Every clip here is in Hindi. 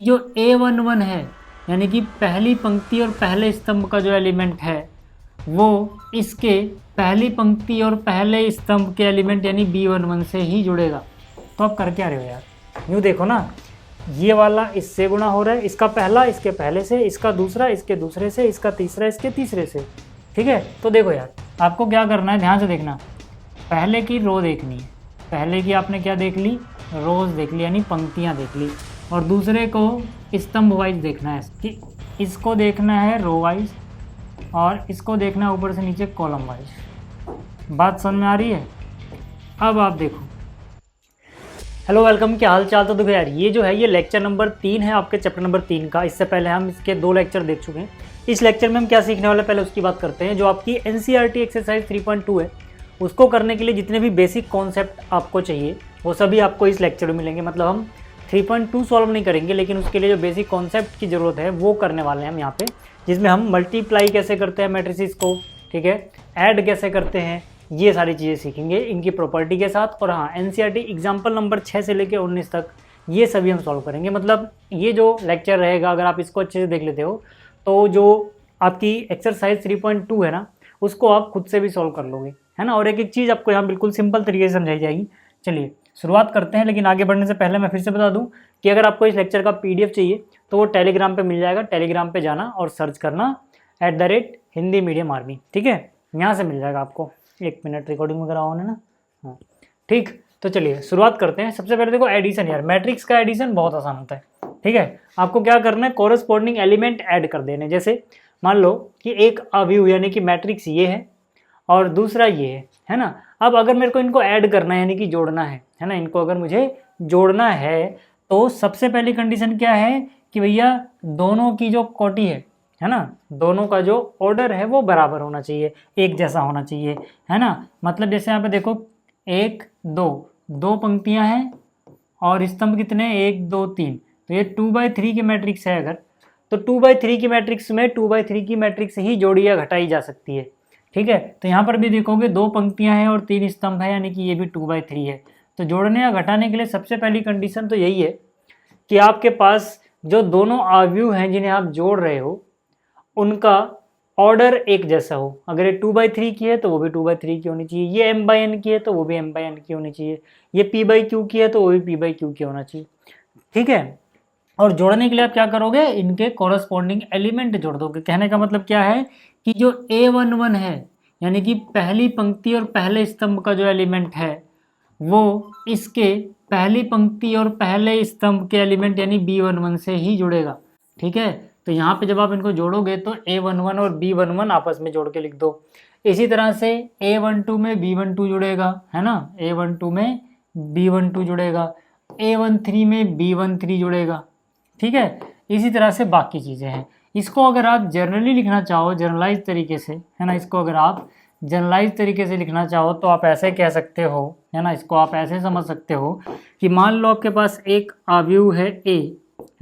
जो A11 है यानी कि पहली पंक्ति और पहले स्तंभ का जो एलिमेंट है वो इसके पहली पंक्ति और पहले स्तंभ के एलिमेंट यानी B11 से ही जुड़ेगा। तो आप कर क्या रहे हो यार, यूँ देखो ना, ये वाला इससे गुणा हो रहा है, इसका पहला इसके पहले से, इसका दूसरा इसके दूसरे से, इसका तीसरा इसके तीसरे से। ठीक है, तो देखो यार आपको क्या करना है, ध्यान से देखना। पहले की रो देखनी है, पहले की आपने क्या देख ली, रोज देख ली यानी पंक्तियाँ देख ली, और दूसरे को स्तंभ वाइज देखना है कि इसको देखना है रो वाइज और इसको देखना है ऊपर से नीचे कॉलम वाइज। बात समझ में आ रही है? अब आप देखो। हेलो वेलकम, क्या हाल चाल। तो देखो यार, ये जो है ये लेक्चर नंबर 3 है आपके चैप्टर नंबर 3 का। इससे पहले हम इसके 2 लेक्चर देख चुके हैं। इस लेक्चर में हम क्या सीखने वाले पहले उसकी बात करते हैं। जो आपकी एनसीईआरटी एक्सरसाइज 3.2 है उसको करने के लिए जितने भी बेसिक कॉन्सेप्ट आपको चाहिए वो सभी आपको इस लेक्चर में मिलेंगे। मतलब हम 3.2 सॉल्व नहीं करेंगे, लेकिन उसके लिए जो बेसिक कॉन्सेप्ट की ज़रूरत है वो करने वाले हैं हम यहाँ पे, जिसमें हम मल्टीप्लाई कैसे करते हैं मैट्रिसेस को, ठीक है, ऐड कैसे करते हैं, ये सारी चीज़ें सीखेंगे इनकी प्रॉपर्टी के साथ। और हाँ, एनसीईआरटी एग्जाम्पल नंबर 6 से लेकर 19 तक ये सभी हम सॉल्व करेंगे। मतलब ये जो लेक्चर रहेगा अगर आप इसको अच्छे से देख लेते हो तो जो आपकी एक्सरसाइज 3.2 है ना उसको आप खुद से भी सॉल्व कर लोगे, है ना। और एक एक चीज़ आपको यहाँ बिल्कुल सिंपल तरीके से समझाई जाएगी। चलिए शुरुआत करते हैं, लेकिन आगे बढ़ने से पहले मैं फिर से बता दूं कि अगर आपको इस लेक्चर का पीडीएफ चाहिए तो वो टेलीग्राम पे मिल जाएगा। टेलीग्राम पे जाना और सर्च करना @हिंदी मीडियम आर्मी, ठीक है, यहाँ से मिल जाएगा आपको। 1 मिनट रिकॉर्डिंग वगैरह ऑन है ना, हाँ ठीक। तो चलिए शुरुआत करते हैं। सबसे पहले देखो एडिशन, यार मैट्रिक्स का एडिशन बहुत आसान होता है, ठीक है। आपको क्या करना है, कोरस्पॉन्डिंग एलिमेंट ऐड कर देने। जैसे मान लो कि एक अवयव यानी कि मैट्रिक्स ये है और दूसरा ये है ना। अब अगर मेरे को इनको ऐड करना है यानी कि जोड़ना है ना, इनको अगर मुझे जोड़ना है तो सबसे पहली कंडीशन क्या है कि भैया दोनों की जो कोटि है ना, दोनों का जो ऑर्डर है वो बराबर होना चाहिए, एक जैसा होना चाहिए, है ना। मतलब जैसे यहाँ पे देखो 1 2 दो पंक्तियाँ हैं और स्तंभ कितने, 1 2 3, तो ये 2/3 की मैट्रिक्स है। अगर तो 2/3 की मैट्रिक्स में 2/3 की मैट्रिक्स ही जोड़ी या घटाई जा सकती है, ठीक है। तो यहाँ पर भी देखोगे 2 पंक्तियाँ हैं और 3 स्तंभ है यानी कि ये भी 2/3 है। तो जोड़ने या घटाने के लिए सबसे पहली कंडीशन तो यही है कि आपके पास जो दोनों अवयव हैं जिन्हें आप जोड़ रहे हो उनका ऑर्डर एक जैसा हो। अगर ये 2/3 की है तो वो भी 2/3 की होनी चाहिए, ये m/n की है तो वो भी m/n की होनी चाहिए, ये p/q की है तो वो भी p/q की होना चाहिए, ठीक है। और जोड़ने के लिए आप क्या करोगे, इनके कॉरस्पॉन्डिंग एलिमेंट जोड़ दोगे। कहने का मतलब क्या है कि जो A11 है यानी कि पहली पंक्ति और पहले स्तंभ का जो एलिमेंट है वो इसके पहली पंक्ति और पहले स्तंभ के एलिमेंट यानी B11 से ही जुड़ेगा, ठीक है। तो यहाँ पे जब आप इनको जोड़ोगे तो A11 और B11 आपस में जोड़ के लिख दो। इसी तरह से A12 में B12 जुड़ेगा, है ना, A12 में B12 जुड़ेगा, A13 में B13 जुड़ेगा, ठीक है। इसी तरह से बाकी चीज़ें हैं। इसको अगर आप जनरली लिखना चाहो, जनरलाइज तरीके से, है ना, इसको अगर आप जनरलाइज तरीके से लिखना चाहो तो आप ऐसे कह सकते हो, है ना। इसको आप ऐसे समझ सकते हो कि मान लो आपके पास एक अवयव है A,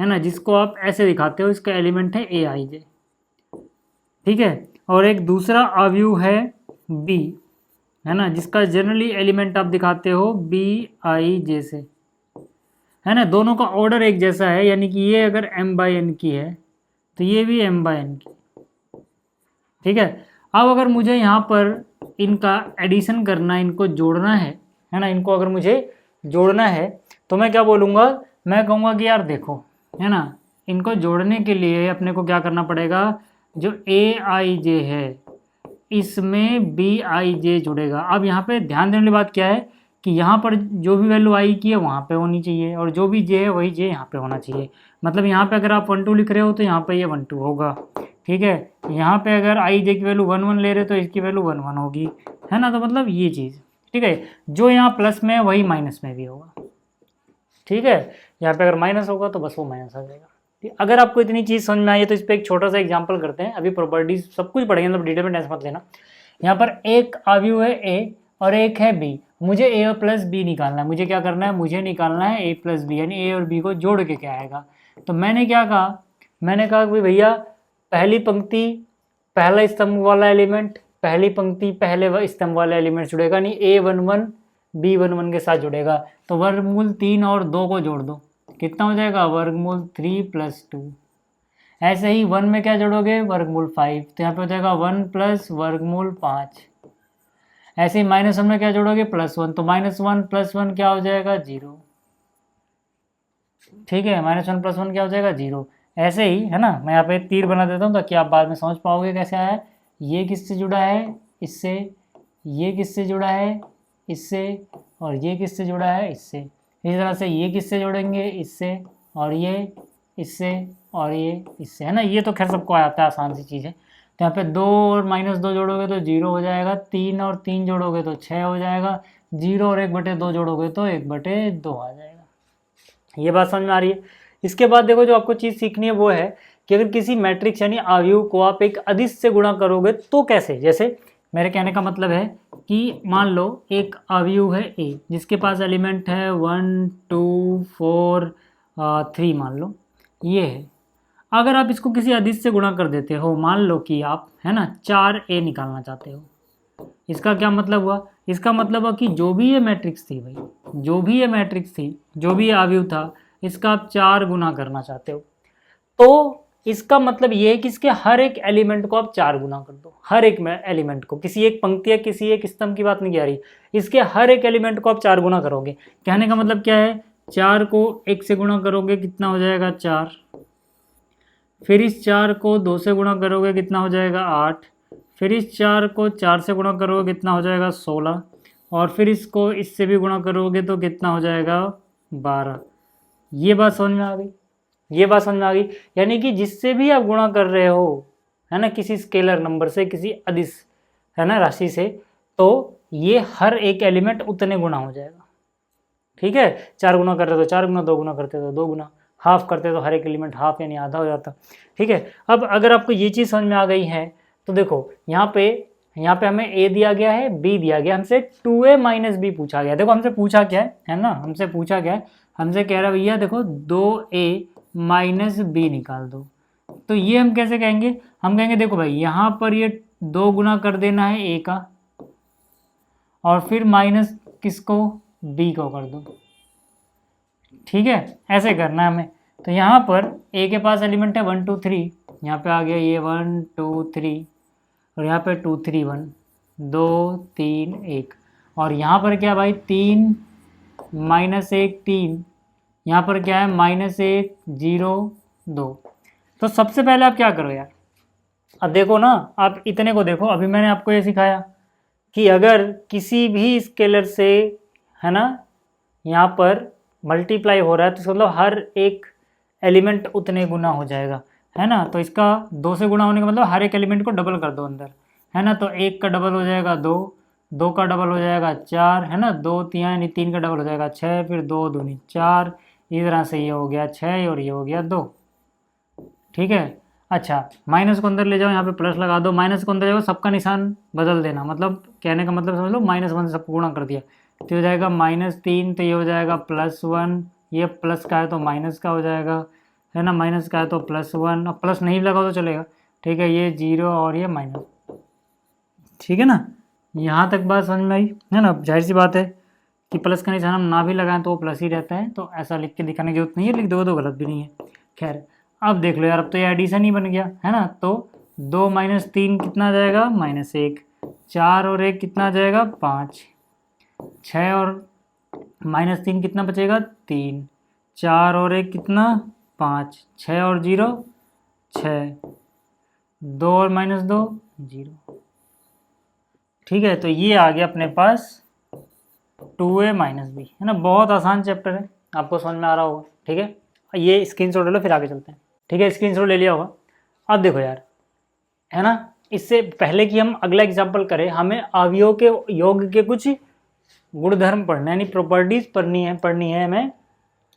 है ना, जिसको आप ऐसे दिखाते हो, इसका एलिमेंट है Aij, ठीक है। और एक दूसरा अवयव है B, है ना, जिसका जनरली एलिमेंट आप दिखाते हो Bij से, है ना। दोनों का ऑर्डर एक जैसा है यानी कि ये अगर m/n की है तो ये भी m/n की, ठीक है। अब अगर मुझे यहाँ पर इनका एडिशन करना है, इनको जोड़ना है ना, इनको अगर मुझे जोड़ना है तो मैं क्या बोलूँगा, मैं कहूँगा कि यार देखो, है ना, इनको जोड़ने के लिए अपने को क्या करना पड़ेगा, जो Aij है इसमें Bij जुड़ेगा। अब यहाँ पे ध्यान देने वाली बात क्या है कि यहाँ पर जो भी वैल्यू आई की है वहाँ पे होनी चाहिए और जो भी जे है वही जे यहाँ पे होना चाहिए। मतलब यहाँ पे अगर आप 1 2 लिख रहे हो तो यहाँ पे ये 1 2 होगा, ठीक है। यहाँ पे अगर आई जे की वैल्यू 1 1 ले रहे हो तो इसकी वैल्यू 1 1 होगी, है ना। तो मतलब ये चीज़, ठीक है, जो यहाँ प्लस में है वही माइनस में भी होगा, ठीक है। यहाँ पे अगर माइनस होगा तो बस वो माइनस आ जाएगा। अगर आपको इतनी चीज़ समझ में आई है तो इस पर एक छोटा सा एग्जाम्पल करते हैं। अभी प्रॉपर्टीज सब कुछ पढ़ेंगे, मतलब डिटेल में टेंशन मत लेना। यहाँ पर एक अवयव है A और एक है B, मुझे A और प्लस B निकालना है। मुझे क्या करना है, मुझे निकालना है A प्लस B, यानी A और B को जोड़ के क्या आएगा। तो मैंने क्या कहा, मैंने कहा कि भैया पहली पंक्ति पहला स्तंभ वाला एलिमेंट, पहली पंक्ति पहले स्तंभ वाला एलिमेंट जुड़ेगा, यानी A11 B11 के साथ जुड़ेगा। तो वर्गमूल 3 और 2 को जोड़ दो, कितना हो जाएगा, वर्गमूल 3 + 2। ऐसे ही 1 में क्या जोड़ोगे, वर्गमूल 5, तो यहाँ पे हो जाएगा 1 + वर्गमूल 5। ऐसे ही -1 में क्या जोड़ोगे, +1, तो -1 + 1 क्या हो जाएगा, 0। ठीक है, -1 + 1 क्या हो जाएगा, 0। ऐसे ही है ना, मैं यहाँ पे तीर बना देता हूँ ताकि आप बाद में समझ पाओगे कैसे आया है। ये किससे जुड़ा है, इससे, ये किससे जुड़ा है, इससे, और ये किससे जुड़ा है, इससे। इसी तरह से ये किससे जोड़ेंगे, इससे, और ये इससे, और ये इससे, है ना। ये तो खैर सबको आता है, आसान सी चीज़ है। तो यहाँ पे 2 और -2 जोड़ोगे तो 0 हो जाएगा, 3 और 3 जोड़ोगे तो 6 हो जाएगा, 0 और 1/2 जोड़ोगे तो 1/2 आ जाएगा। ये बात समझ में आ रही है। इसके बाद देखो, जो आपको चीज़ सीखनी है वो है कि अगर किसी मैट्रिक्स यानी अवयव को आप एक अदिश से गुणा करोगे तो कैसे। जैसे मेरे कहने का मतलब है कि मान लो एक अवयव है ए, जिसके पास एलिमेंट है 1 2 4 3, मान लो ये है। अगर आप इसको किसी अदिश से गुणा कर देते हो, मान लो कि आप है ना 4a निकालना चाहते हो, इसका क्या मतलब हुआ, इसका मतलब हुआ कि जो भी ये मैट्रिक्स थी भाई, जो भी ये मैट्रिक्स थी, जो भी ये अवयव था, इसका आप 4 गुना करना चाहते हो, तो इसका मतलब ये है कि इसके हर एक एलिमेंट को आप 4 गुना कर दो। हर एक एलिमेंट को, किसी एक पंक्ति या किसी एक स्तंभ की बात नहीं की आ रही, इसके हर एक एलिमेंट को आप 4 गुना करोगे। कहने का मतलब क्या है, 4 को 1 से गुना करोगे कितना हो जाएगा, 4। फिर इस 4 को 2 से गुणा करोगे कितना हो जाएगा, 8। फिर इस 4 को 4 से गुणा करोगे कितना हो जाएगा, 16। और फिर इसको इससे भी गुणा करोगे तो कितना हो जाएगा, 12। ये बात समझ में आ गई, ये बात समझ में आ गई। यानी कि जिससे भी आप गुणा कर रहे हो, है ना, किसी स्केलर नंबर से, किसी अदिश, है ना, राशि से, तो ये हर एक एलिमेंट उतने गुना हो जाएगा। ठीक है, 4 गुना करते तो 4 गुना, 2 गुना करते तो 2 गुना, हाफ करते तो हर एक एलिमेंट हाफ यानी आधा हो जाता। ठीक है, अब अगर आपको ये चीज़ समझ में आ गई है तो देखो यहाँ पे हमें a दिया गया है, b दिया गया, हमसे 2a - b पूछा गया। देखो हमसे पूछा क्या है ना, हमसे पूछा क्या है, हमसे कह रहा है भैया देखो 2a - b निकाल दो। तो ये हम कैसे कहेंगे, हम कहेंगे देखो भाई यहाँ पर ये 2 गुना कर देना है a का, और फिर माइनस किसको, b को कर दो। ठीक है, ऐसे करना है हमें। तो यहाँ पर a के पास एलिमेंट है 1 2 3, यहाँ पे आ गया ये 1 2 3, और यहाँ पे 2 3 1 2 3 1, और यहाँ पर क्या भाई 3 -1 3, यहाँ पर क्या है -1 0 2। तो सबसे पहले आप क्या करो यार, अब देखो ना, आप इतने को देखो, अभी मैंने आपको ये सिखाया कि अगर किसी भी स्केलर से, है ना, यहाँ पर मल्टीप्लाई हो रहा है तो इसका मतलब हर एक एलिमेंट उतने गुना हो जाएगा, है ना। तो इसका 2 से गुना होने का मतलब हर एक एलिमेंट को डबल कर दो अंदर, है ना। तो 1 का डबल हो जाएगा 2, 2 का डबल हो जाएगा 4, है ना, 2 3 यानी 3 का डबल हो जाएगा 6, फिर 2 दूनी 4, इस तरह से ये हो गया 6 और ये हो गया 2। ठीक है, अच्छा माइनस को अंदर ले जाओ, यहाँ पे प्लस लगा दो, माइनस को अंदर जाओ, सबका निशान बदल देना, मतलब कहने का मतलब समझ लो -1 से सबको गुणा कर दिया तो हो जाएगा -3, तो ये हो जाएगा +1, ये प्लस का है तो माइनस का हो जाएगा, है ना, माइनस का है तो +1, और प्लस नहीं लगाओ तो चलेगा। ठीक है, ये 0 और ये माइनस। ठीक है ना, यहाँ तक बात समझ में आई है ना। जाहिर सी बात है कि प्लस का निशान हम ना भी लगाएं तो वो प्लस ही रहता है, तो ऐसा लिख के दिखाने की जरूरत नहीं है, लिख दो तो गलत भी नहीं है। खैर अब देख लो यार, अब तो ये एडिशन ही बन गया, है ना। तो 2 - 3 कितना आ जाएगा, -1, 4 और 1 कितना आ जाएगा, 5, 6 और -3 कितना बचेगा, 3, 4 और 1 कितना, 5, 6 और 0 6, 2 और -2 0। ठीक है, तो ये आ गया अपने पास 2a - b, है ना। बहुत आसान चैप्टर है, आपको समझ में आ रहा होगा। ठीक है, ये स्क्रीनशॉट ले लो, फिर आगे चलते हैं। ठीक है, स्क्रीनशॉट ले लिया होगा। अब देखो यार, है ना, इससे पहले कि हम अगला एग्जाम्पल करें, हमें अवयव के योग के कुछ गुणधर्म पढ़ना है, यानी प्रॉपर्टीज पढ़नी है हमें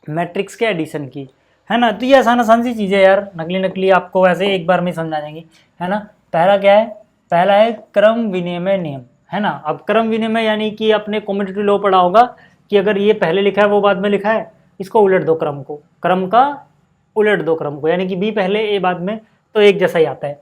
मैट्रिक्स के एडिशन की, है ना। तो ये आसान सी चीज़ें यार, नकली आपको वैसे एक बार में समझ आ जाएंगी, है ना। पहला क्या है, पहला है क्रम विनिमय नियम, है ना। अब क्रम विनिमय यानी कि आपने कम्यूटेटिव लॉ पढ़ा होगा कि अगर ये पहले लिखा है वो बाद में लिखा है, इसको उलट दो, क्रम को, क्रम का उलट दो क्रम को, यानी कि बी पहले ए बाद में, तो एक जैसा ही आता है।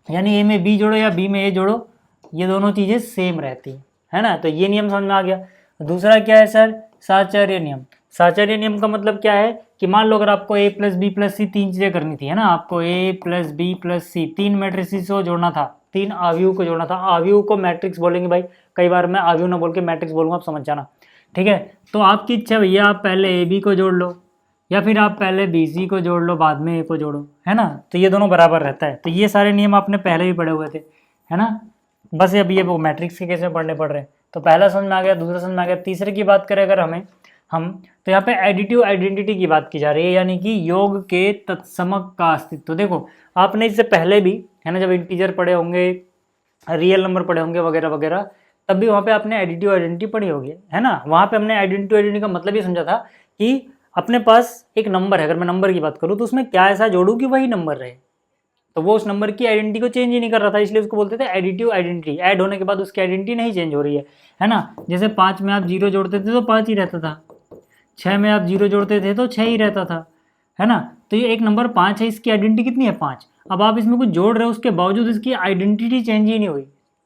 यानी ए में बी जोड़ो या बी में ए जोड़ो, ये दोनों चीज़ें सेम रहती हैं, है ना। तो ये नियम समझ में आ गया। दूसरा क्या है सर, साहचर्य नियम। साहचर्य नियम का मतलब क्या है कि मान लो अगर आपको a प्लस बी प्लस सी तीन चीज़ें करनी थी, है ना, आपको a प्लस बी प्लस सी तीन मैट्रिक्स को जोड़ना था, तीन आव्यूह को जोड़ना था। आव्यूह को मैट्रिक्स बोलेंगे भाई, कई बार मैं आव्यूह ना बोल के मैट्रिक्स बोलूँगा, आप समझ जाना, ठीक है। तो आपकी इच्छा भैया, आप पहले ए बी को जोड़ लो या फिर आप पहले बी सी को जोड़ लो, बाद में ए को जोड़ो, है ना। तो ये दोनों बराबर रहता है। तो ये सारे नियम आपने पहले भी पढ़े हुए थे, है ना। बस अब ये वो मैट्रिक्स के केस में पढ़ने पड़ रहे हैं। तो पहला समझ में आ गया, दूसरा समझ में आ गया। तीसरे की बात करें अगर हम तो यहाँ पे एडिटिव आइडेंटिटी की बात की जा रही है, यानी कि योग के तत्समक का अस्तित्व। देखो आपने इससे पहले भी, है ना, जब इंटीजर पढ़े होंगे, रियल नंबर पढ़े होंगे वगैरह वगैरह, तब भी वहाँ पे आपने एडिटिव आइडेंटिटी पढ़ी होगी, है ना। वहाँ पे हमने एडिटिव आइडेंटिटी का मतलब ये समझा था कि अपने पास एक नंबर है, अगर मैं नंबर की बात करूँ तो उसमें क्या ऐसा जोड़ूँ कि वही नंबर रहे, तो वो उस नंबर की आइडेंटिटी को चेंज ही नहीं कर रहा था, इसलिए उसको बोलते थे एडिटिव आइडेंटिटी। ऐड होने के बाद उसकी आइडेंटिटी नहीं चेंज हो रही है ना। जैसे 5 में आप 0 जोड़ते थे तो 5 ही रहता था, 6 में आप 0 जोड़ते थे तो 6 ही रहता था, है ना। तो ये एक नंबर 5 है, इसकी आइडेंटिटी कितनी है, 5। अब आप इसमें कुछ जोड़ रहे हो, उसके बावजूद इसकी आइडेंटिटी चेंज ही नहीं हुई,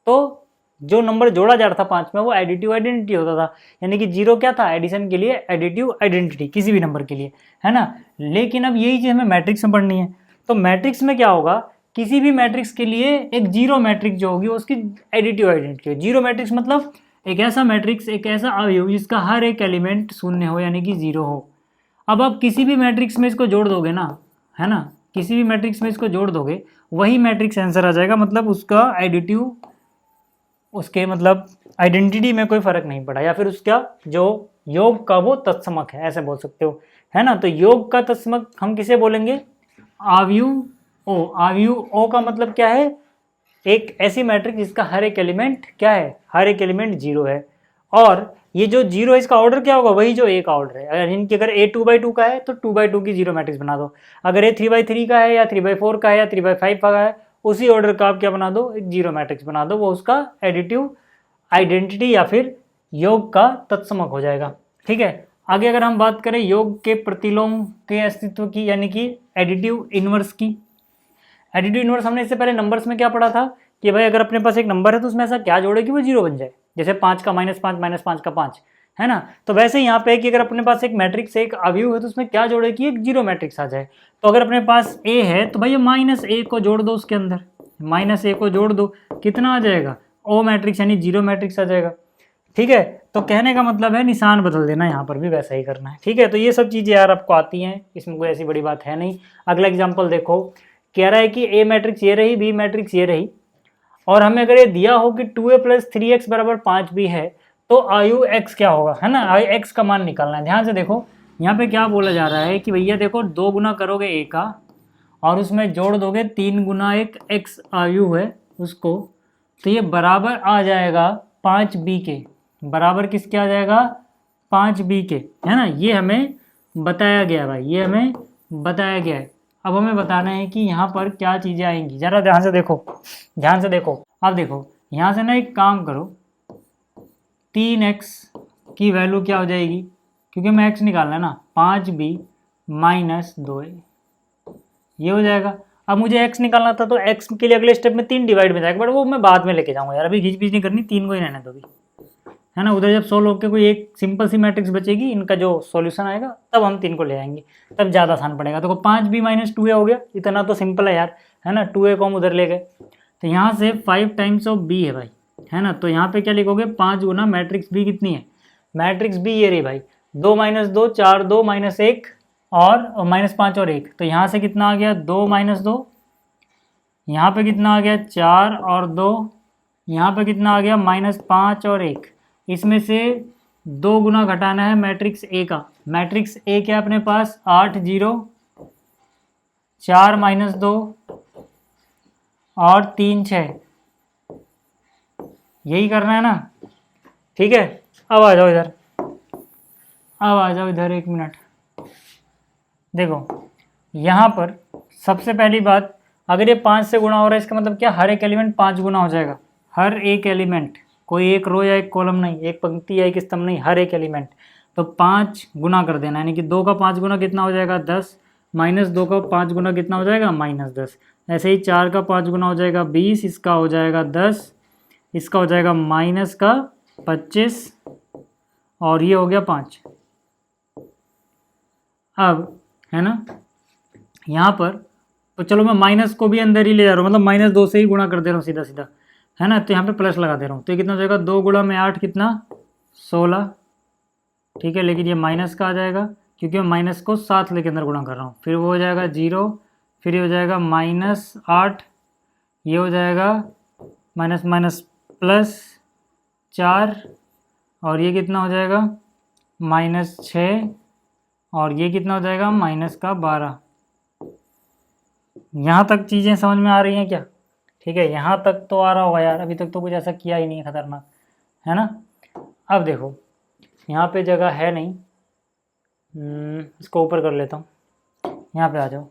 तो जो नंबर जोड़ा जा रहा था 5 में वो एडिटिव आइडेंटिटी होता था। यानी कि 0 क्या था, एडिशन के लिए एडिटिव आइडेंटिटी किसी भी नंबर के लिए, है ना। लेकिन अब यही चीज़ हमें मैट्रिक्स में पढ़नी है। तो मैट्रिक्स में क्या होगा, किसी भी मैट्रिक्स के लिए एक जीरो मैट्रिक्स जो होगी उसकी एडिटिव आइडेंटिटी हो। जीरो मैट्रिक्स मतलब एक ऐसा मैट्रिक्स, एक ऐसा अवयव जिसका हर एक एलिमेंट शून्य हो, यानी कि 0 हो। अब आप किसी भी मैट्रिक्स में इसको जोड़ दोगे ना, है ना, किसी भी मैट्रिक्स में इसको जोड़ दोगे, वही मैट्रिक्स आंसर आ जाएगा। मतलब उसका एडिटिव, उसके मतलब आइडेंटिटी में कोई फर्क नहीं पड़ा, या फिर उसका जो योग का वो तत्समक है, ऐसे बोल सकते हो, है ना। तो योग का तत्समक हम किसे बोलेंगे, आव्यूह ओ। आव्यूह ओ का मतलब क्या है, एक ऐसी मैट्रिक्स जिसका हर एक एलिमेंट क्या है, हर एक एलिमेंट 0 है। और ये जो 0 है इसका ऑर्डर क्या होगा, वही जो ए का ऑर्डर है। अगर इनकी अगर ए 2/2 का है तो 2/2 की 0 मैट्रिक्स बना दो। अगर ए 3/3 का है या 3/4 का है या 3/5 का है, उसी ऑर्डर का आप क्या बना दो, एक 0 मैट्रिक्स बना दो, वो उसका एडिटिव आइडेंटिटी या फिर योग का तत्समक हो जाएगा, ठीक है। आगे अगर हम बात करें योग के प्रतिलोम के अस्तित्व की, यानी कि एडिटिव इनवर्स की। एडिटिव इनवर्स हमने इससे पहले नंबर्स में क्या पढ़ा था कि भाई अगर अपने पास एक नंबर है तो उसमें ऐसा क्या जोड़े कि वो 0 बन जाए, जैसे 5 का -5 -5 का 5, है ना। तो वैसे यहाँ पे कि अगर अपने पास एक मैट्रिक्स, एक अवयव है, तो उसमें क्या जोड़े कि एक 0 मैट्रिक्स आ जाए। तो अगर अपने पास ए है तो भैया -a को जोड़ दो, उसके अंदर -a को जोड़ दो, कितना आ जाएगा, ओ मैट्रिक्स, यानी 0 मैट्रिक्स आ जाएगा, ठीक है। तो कहने का मतलब है निशान बदल देना, यहाँ पर भी वैसा ही करना है, ठीक है। तो ये सब चीज़ें यार आपको आती हैं, इसमें कोई ऐसी बड़ी बात है नहीं। अगला एग्जाम्पल देखो, कह रहा है कि ए मैट्रिक्स ये रही, बी मैट्रिक्स ये रही, और हमें अगर ये दिया हो कि 2a + 3x = 5 भी है, तो आयु x क्या होगा, है ना, आयु x का मान निकालना है। ध्यान से देखो यहाँ पे क्या बोला जा रहा है कि भैया देखो 2 गुना करोगे a का और उसमें जोड़ दोगे 3 गुना एक x आयु है उसको, तो ये बराबर आ जाएगा 5b के, बराबर किसके आ जाएगा, 5b के, है ना। ये हमें बताया गया भाई, ये हमें बताया गया है। अब हमें बताना है कि यहाँ पर क्या चीज़ें आएंगी, ज़रा ध्यान से देखो, ध्यान से देखो। अब देखो यहाँ से ना एक काम करो, 3x की वैल्यू क्या हो जाएगी, क्योंकि हमें x निकालना है ना, 5b - 2a, ये हो जाएगा। अब मुझे x निकालना था तो x के लिए अगले स्टेप में 3 डिवाइड में जाएगा, बट वो मैं बाद में लेके जाऊँगा यार, अभी घिच पिच नहीं करनी, 3 को ही रहने दो भी, है ना। उधर जब सोल्व होकर कोई एक सिंपल सी मैट्रिक्स बचेगी, इनका जो सॉल्यूशन आएगा, तब हम 3 को ले आएंगे, तब ज़्यादा आसान पड़ेगा। तो 5b - 2a हो गया, इतना तो सिंपल है यार, है ना। 2a को हम उधर ले गए, तो यहाँ से 5 टाइम्स ऑफ b है भाई, है ना। तो यहाँ पे क्या लिखोगे, 5 गुना मैट्रिक्स b कितनी है, मैट्रिक्स b ये रही भाई, 2 - 2 4, 2 - 1 और -5 और 1, तो यहाँ से कितना आ गया, 2 - 2, यहाँ पे कितना आ गया, 4 और 2, यहाँ पे कितना आ गया, -5 और 1। इसमें से 2 गुना घटाना है मैट्रिक्स ए का। मैट्रिक्स ए क्या अपने पास, 8 0 4 - 2 और 3 6, यही करना है ना, ठीक है। अब आ जाओ इधर, अब आ जाओ इधर, 1 मिनट देखो। यहाँ पर सबसे पहली बात, अगर ये 5 से गुणा हो रहा है, इसका मतलब क्या, हर एक एलिमेंट 5 गुना हो जाएगा, हर एक एलिमेंट, कोई एक रो या एक कॉलम नहीं, एक पंक्ति या एक स्तंभ नहीं, हर एक एलिमेंट। तो 5 गुना कर देना, यानी कि 2 का 5 गुना कितना हो जाएगा, 10, -2 का 5 गुना कितना हो जाएगा, -10। ऐसे ही 4 का 5 गुना हो जाएगा 20, इसका हो जाएगा 10, इसका हो जाएगा -25 और ये हो गया 5। अब है ना। यहाँ पर तो चलो मैं माइनस को भी अंदर ही ले जा रहा हूँ, मतलब -2 से ही गुणा कर दे रहा हूँ सीधा सीधा, है ना। तो यहाँ पे प्लस लगा दे रहा हूँ, तो ये कितना हो जाएगा, 2 गुणा में 8 कितना 16, ठीक है। लेकिन ये माइनस का आ जाएगा क्योंकि मैं माइनस को 7 लेके अंदर गुणा कर रहा हूँ। फिर वो हो जाएगा 0, फिर ये हो जाएगा -8, ये हो जाएगा माइनस माइनस प्लस 4, और ये कितना हो जाएगा -6, और ये कितना हो जाएगा -12। यहाँ तक चीज़ें समझ में आ रही हैं क्या? ठीक है, यहाँ तक तो आ रहा होगा यार, अभी तक तो कुछ ऐसा किया ही नहीं है खतरनाक, है ना। अब देखो यहाँ पे जगह है नहीं, इसको ऊपर कर लेता हूँ, यहाँ पे आ जाओ,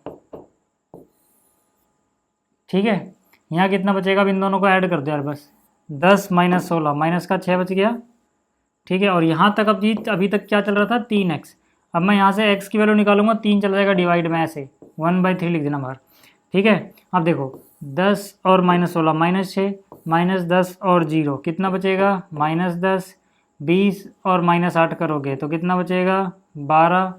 ठीक है। यहाँ कितना बचेगा, अब इन दोनों को ऐड कर दो यार बस, 10 - 16, माइनस का 6 बच गया, ठीक है। और यहाँ तक अभी तक क्या चल रहा था, 3x। अब मैं यहाँ से x की वैल्यू निकालूंगा, 3 चला जाएगा डिवाइड में, ऐसे 1/3 लिख देना बाहर, ठीक है। अब देखो 10 और -16 -6, -10 और 0 कितना बचेगा, -10, 20 और -8 करोगे तो कितना बचेगा 12,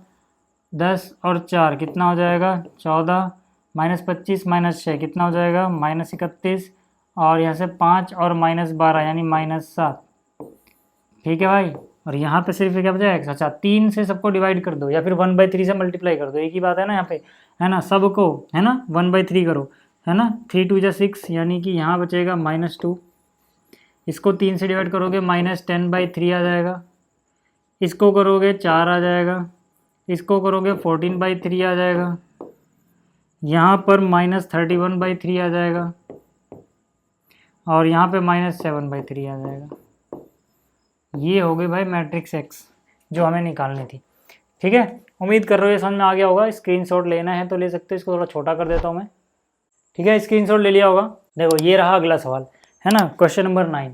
10 और 4 कितना हो जाएगा 14, -25 -6 कितना हो जाएगा -31, और यहाँ से 5 और -12 यानी -7, ठीक है भाई। और यहाँ पे सिर्फ क्या बचा x, अच्छा 3 से सबको डिवाइड कर दो या फिर 1/3 से मल्टीप्लाई कर दो, एक ही बात है ना यहाँ पे, है ना। सबको है ना 1/3 करो, है ना, 3 2 = 6, यानी कि यहाँ बचेगा -2। इसको 3 से डिवाइड करोगे -10/3 आ जाएगा, इसको करोगे 4 आ जाएगा, इसको करोगे 14/3 आ जाएगा, यहाँ पर -31/3 आ जाएगा, और यहाँ पे -7/3 आ जाएगा। ये हो गई भाई मैट्रिक्स एक्स जो हमें निकालनी थी, ठीक है। उम्मीद कर रहा हूँ ये समझ में आ गया होगा। स्क्रीनशॉट लेना है तो ले सकते हो, इसको थोड़ा छोटा कर देता हूँ मैं, ठीक है। स्क्रीनशॉट ले लिया होगा। देखो ये रहा अगला सवाल, है ना, क्वेश्चन नंबर 9।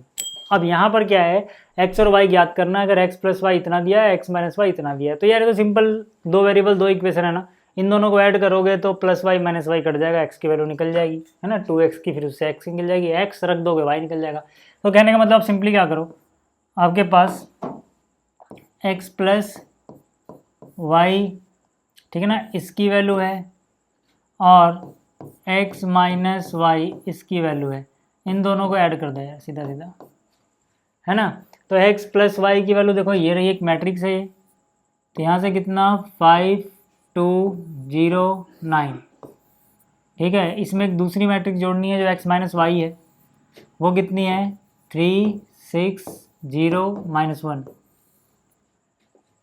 अब यहाँ पर क्या है, एक्स और वाई ज्ञात करना है। अगर एक्स प्लस वाई इतना दिया है, एक्स माइनस वाई इतना दिया है, तो यार ये तो सिंपल 2 वेरिएबल 2 इक्वेशन है ना, इन दोनों को ऐड करोगे तो plus Y minus Y cut जाएगा, एक्स की वैल्यू निकल जाएगी, है ना, 2x की, फिर उससे एक्स निकल जाएगी, एक्स रख दोगे वाई निकल जाएगा। तो कहने का मतलब सिंपली क्या करो, आपके पास x प्लस वाई, ठीक है ना, इसकी वैल्यू है, और x माइनस वाई इसकी वैल्यू है, इन दोनों को ऐड कर दो यार सीधा सीधा, है ना। तो x प्लस वाई की वैल्यू देखो ये रही, एक मैट्रिक्स है ये, तो यहाँ से कितना 5 2 0 9, ठीक है। इसमें एक दूसरी मैट्रिक्स जोड़नी है जो x माइनस वाई है, वो कितनी है 3 6 0 -1।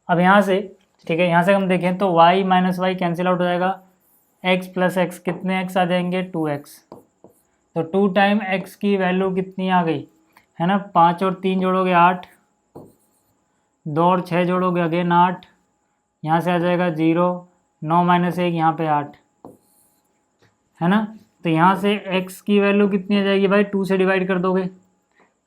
अब यहाँ से, ठीक है, यहाँ से हम देखें तो y minus Y cancel out हो जाएगा, x प्लस एक्स कितने x आ जाएंगे 2x, तो 2 टाइम x की वैल्यू कितनी आ गई, है ना, 5 और 3 जोड़ोगे 8, 2 और 6 जोड़ोगे अगेन 8, यहाँ से आ जाएगा 0, 9 - 1 यहाँ पे 8, है ना। तो यहाँ से x की वैल्यू कितनी आ जाएगी भाई, 2 से डिवाइड कर दोगे,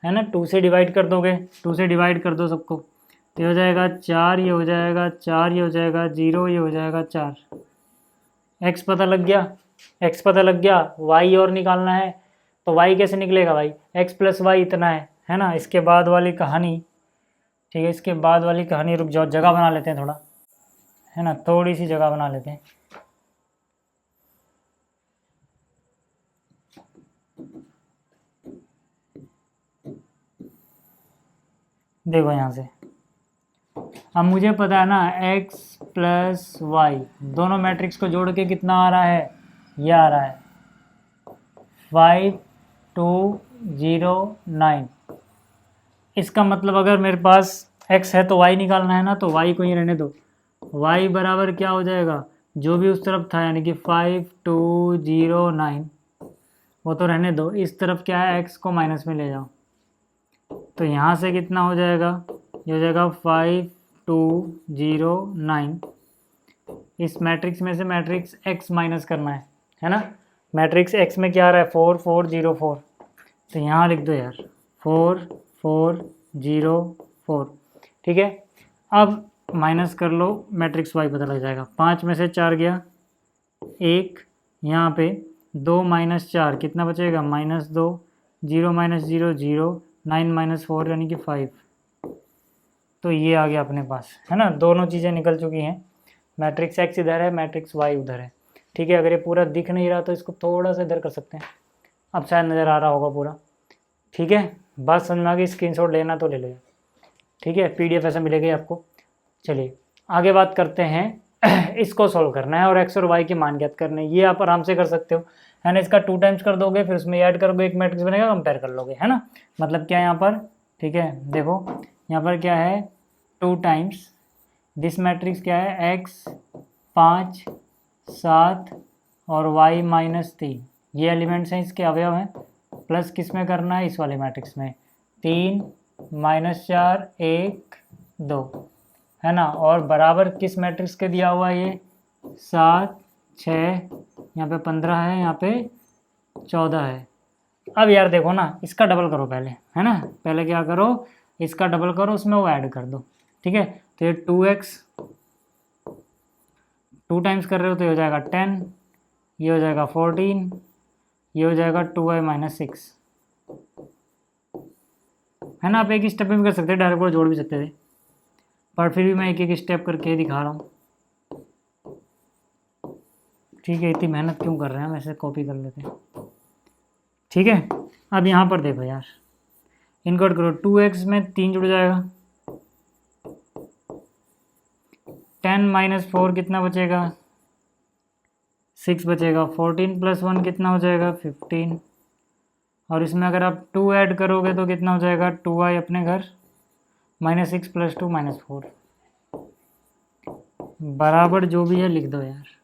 है ना, 2 से डिवाइड कर दोगे, 2 से डिवाइड कर दो सबको, तो ये हो जाएगा 4, ये हो जाएगा 4, ये हो जाएगा 0, ये हो जाएगा 4। x पता लग गया, x पता लग गया, y और निकालना है, तो y कैसे निकलेगा भाई, x प्लस वाई इतना है ना। इसके बाद वाली कहानी, ठीक है, इसके बाद वाली कहानी, रुक जाओ जगह बना लेते हैं थोड़ा, है ना, थोड़ी सी जगह बना लेते हैं। देखो यहाँ से अब मुझे पता है ना x प्लस वाई, दोनों मैट्रिक्स को जोड़ के कितना आ रहा है, ये आ रहा है 5 2 0 9। इसका मतलब अगर मेरे पास x है तो y निकालना है ना, तो y को ही रहने दो, y बराबर क्या हो जाएगा, जो भी उस तरफ था यानी कि 5 2 0 9, वो तो रहने दो। इस तरफ क्या है, x को माइनस में ले जाओ, तो यहाँ से कितना हो जाएगा, ये हो जाएगा 5 2 0 9। इस मैट्रिक्स में से मैट्रिक्स x माइनस करना है ना। मैट्रिक्स x में क्या आ रहा है 4 4 0 4, तो यहाँ लिख दो यार 4 4 0 4, ठीक है। अब माइनस कर लो, मैट्रिक्स y पता लग जाएगा, 5 में से 4 गया 1, यहाँ पे 2 - 4 कितना बचेगा -2, 0 - 0 0, 9 - 4 यानी कि 5। तो ये आ गया अपने पास, है ना, दोनों चीज़ें निकल चुकी हैं। मैट्रिक्स एक्स इधर है, मैट्रिक्स वाई उधर है। ठीक है, अगर ये पूरा दिख नहीं रहा तो इसको थोड़ा सा इधर कर सकते हैं, अब शायद नज़र आ रहा होगा पूरा। ठीक है, बात समझ में आ गई, स्क्रीनशॉट लेना तो ले लेगा। ठीक है, PDF ऐसा मिलेगा आपको। चलिए आगे बात करते हैं। इसको सॉल्व करना है और एक्स और वाई के मान ज्ञात करने हैं। ये आप आराम से कर सकते हो, है ना। इसका 2 टाइम्स कर दोगे, फिर उसमें ऐड करोगे, एक मैट्रिक्स बनेगा, कंपेयर कर लोगे, है ना। मतलब क्या है यहाँ पर, ठीक है, देखो यहाँ पर क्या है, 2 टाइम्स दिस मैट्रिक्स क्या है, x 5 7 और y -3, ये एलिमेंट्स हैं, इसके अवयव हैं। प्लस किस में करना है, इस वाले मैट्रिक्स में, 3 -4 1 2, है ना। और बराबर किस मैट्रिक्स के दिया हुआ है, ये 7 6, यहाँ पे 15 है, यहाँ पे 14 है। अब यार देखो ना, इसका डबल करो पहले, है ना। पहले क्या करो, इसका डबल करो, उसमें वो ऐड कर दो। ठीक है, तो ये 2x 2 टाइम्स कर रहे हो तो ये हो जाएगा 10, ये हो जाएगा 14, ये हो जाएगा 2y -6, है ना। आप एक स्टेप में भी कर सकते हैं, डायरेक्ट जोड़ भी सकते थे, पर फिर भी मैं एक एक स्टेप करके दिखा रहा हूँ। ठीक है, इतनी मेहनत क्यों कर रहे हैं, हम ऐसे कॉपी कर लेते हैं। ठीक है, अब यहाँ पर देखो यार, इनवर्ट करो, 2x में 3 जुड़ जाएगा, 10 - 4 कितना बचेगा, 6 बचेगा, 14 + 1 कितना हो जाएगा, 15, और इसमें अगर आप 2 ऐड करोगे तो कितना हो जाएगा, 2y अपने घर, -6 + 2 -4, बराबर जो भी है लिख दो यार,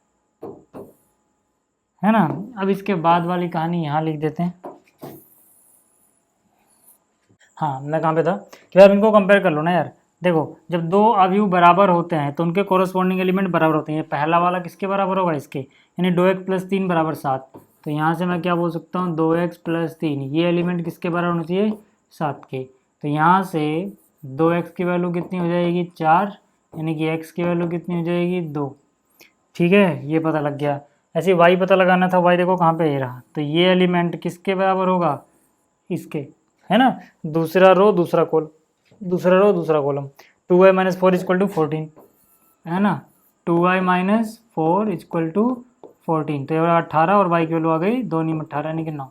है ना। अब इसके बाद वाली कहानी यहाँ लिख देते हैं। हाँ, मैं कहाँ पे था कि यार इनको कंपेयर कर लो ना यार। देखो, जब 2 अवयव बराबर होते हैं तो उनके कोरस्पॉन्डिंग एलिमेंट बराबर होते हैं। ये पहला वाला किसके बराबर होगा, इसके, यानी 2x + 3 = 7। तो यहाँ से मैं क्या बोल सकता हूँ, 2x + 3, ये एलिमेंट किसके बराबर होना चाहिए, 7 के। तो यहाँ से 2x की वैल्यू कितनी हो जाएगी, 4, यानी कि x की वैल्यू कितनी हो जाएगी, 2। ठीक है, ये पता लग गया। ऐसे y पता लगाना था, y देखो कहाँ पे ये रहा। तो ये एलिमेंट किसके बराबर होगा, इसके, है ना। दूसरा रो दूसरा कॉलम, दूसरा रो दूसरा कॉलम, 2y - 4 = 14, है ना। 2y - 4 = 14, तो ये 18 और y की वैल्यू आ गई 2 × 18 यानी कि 9।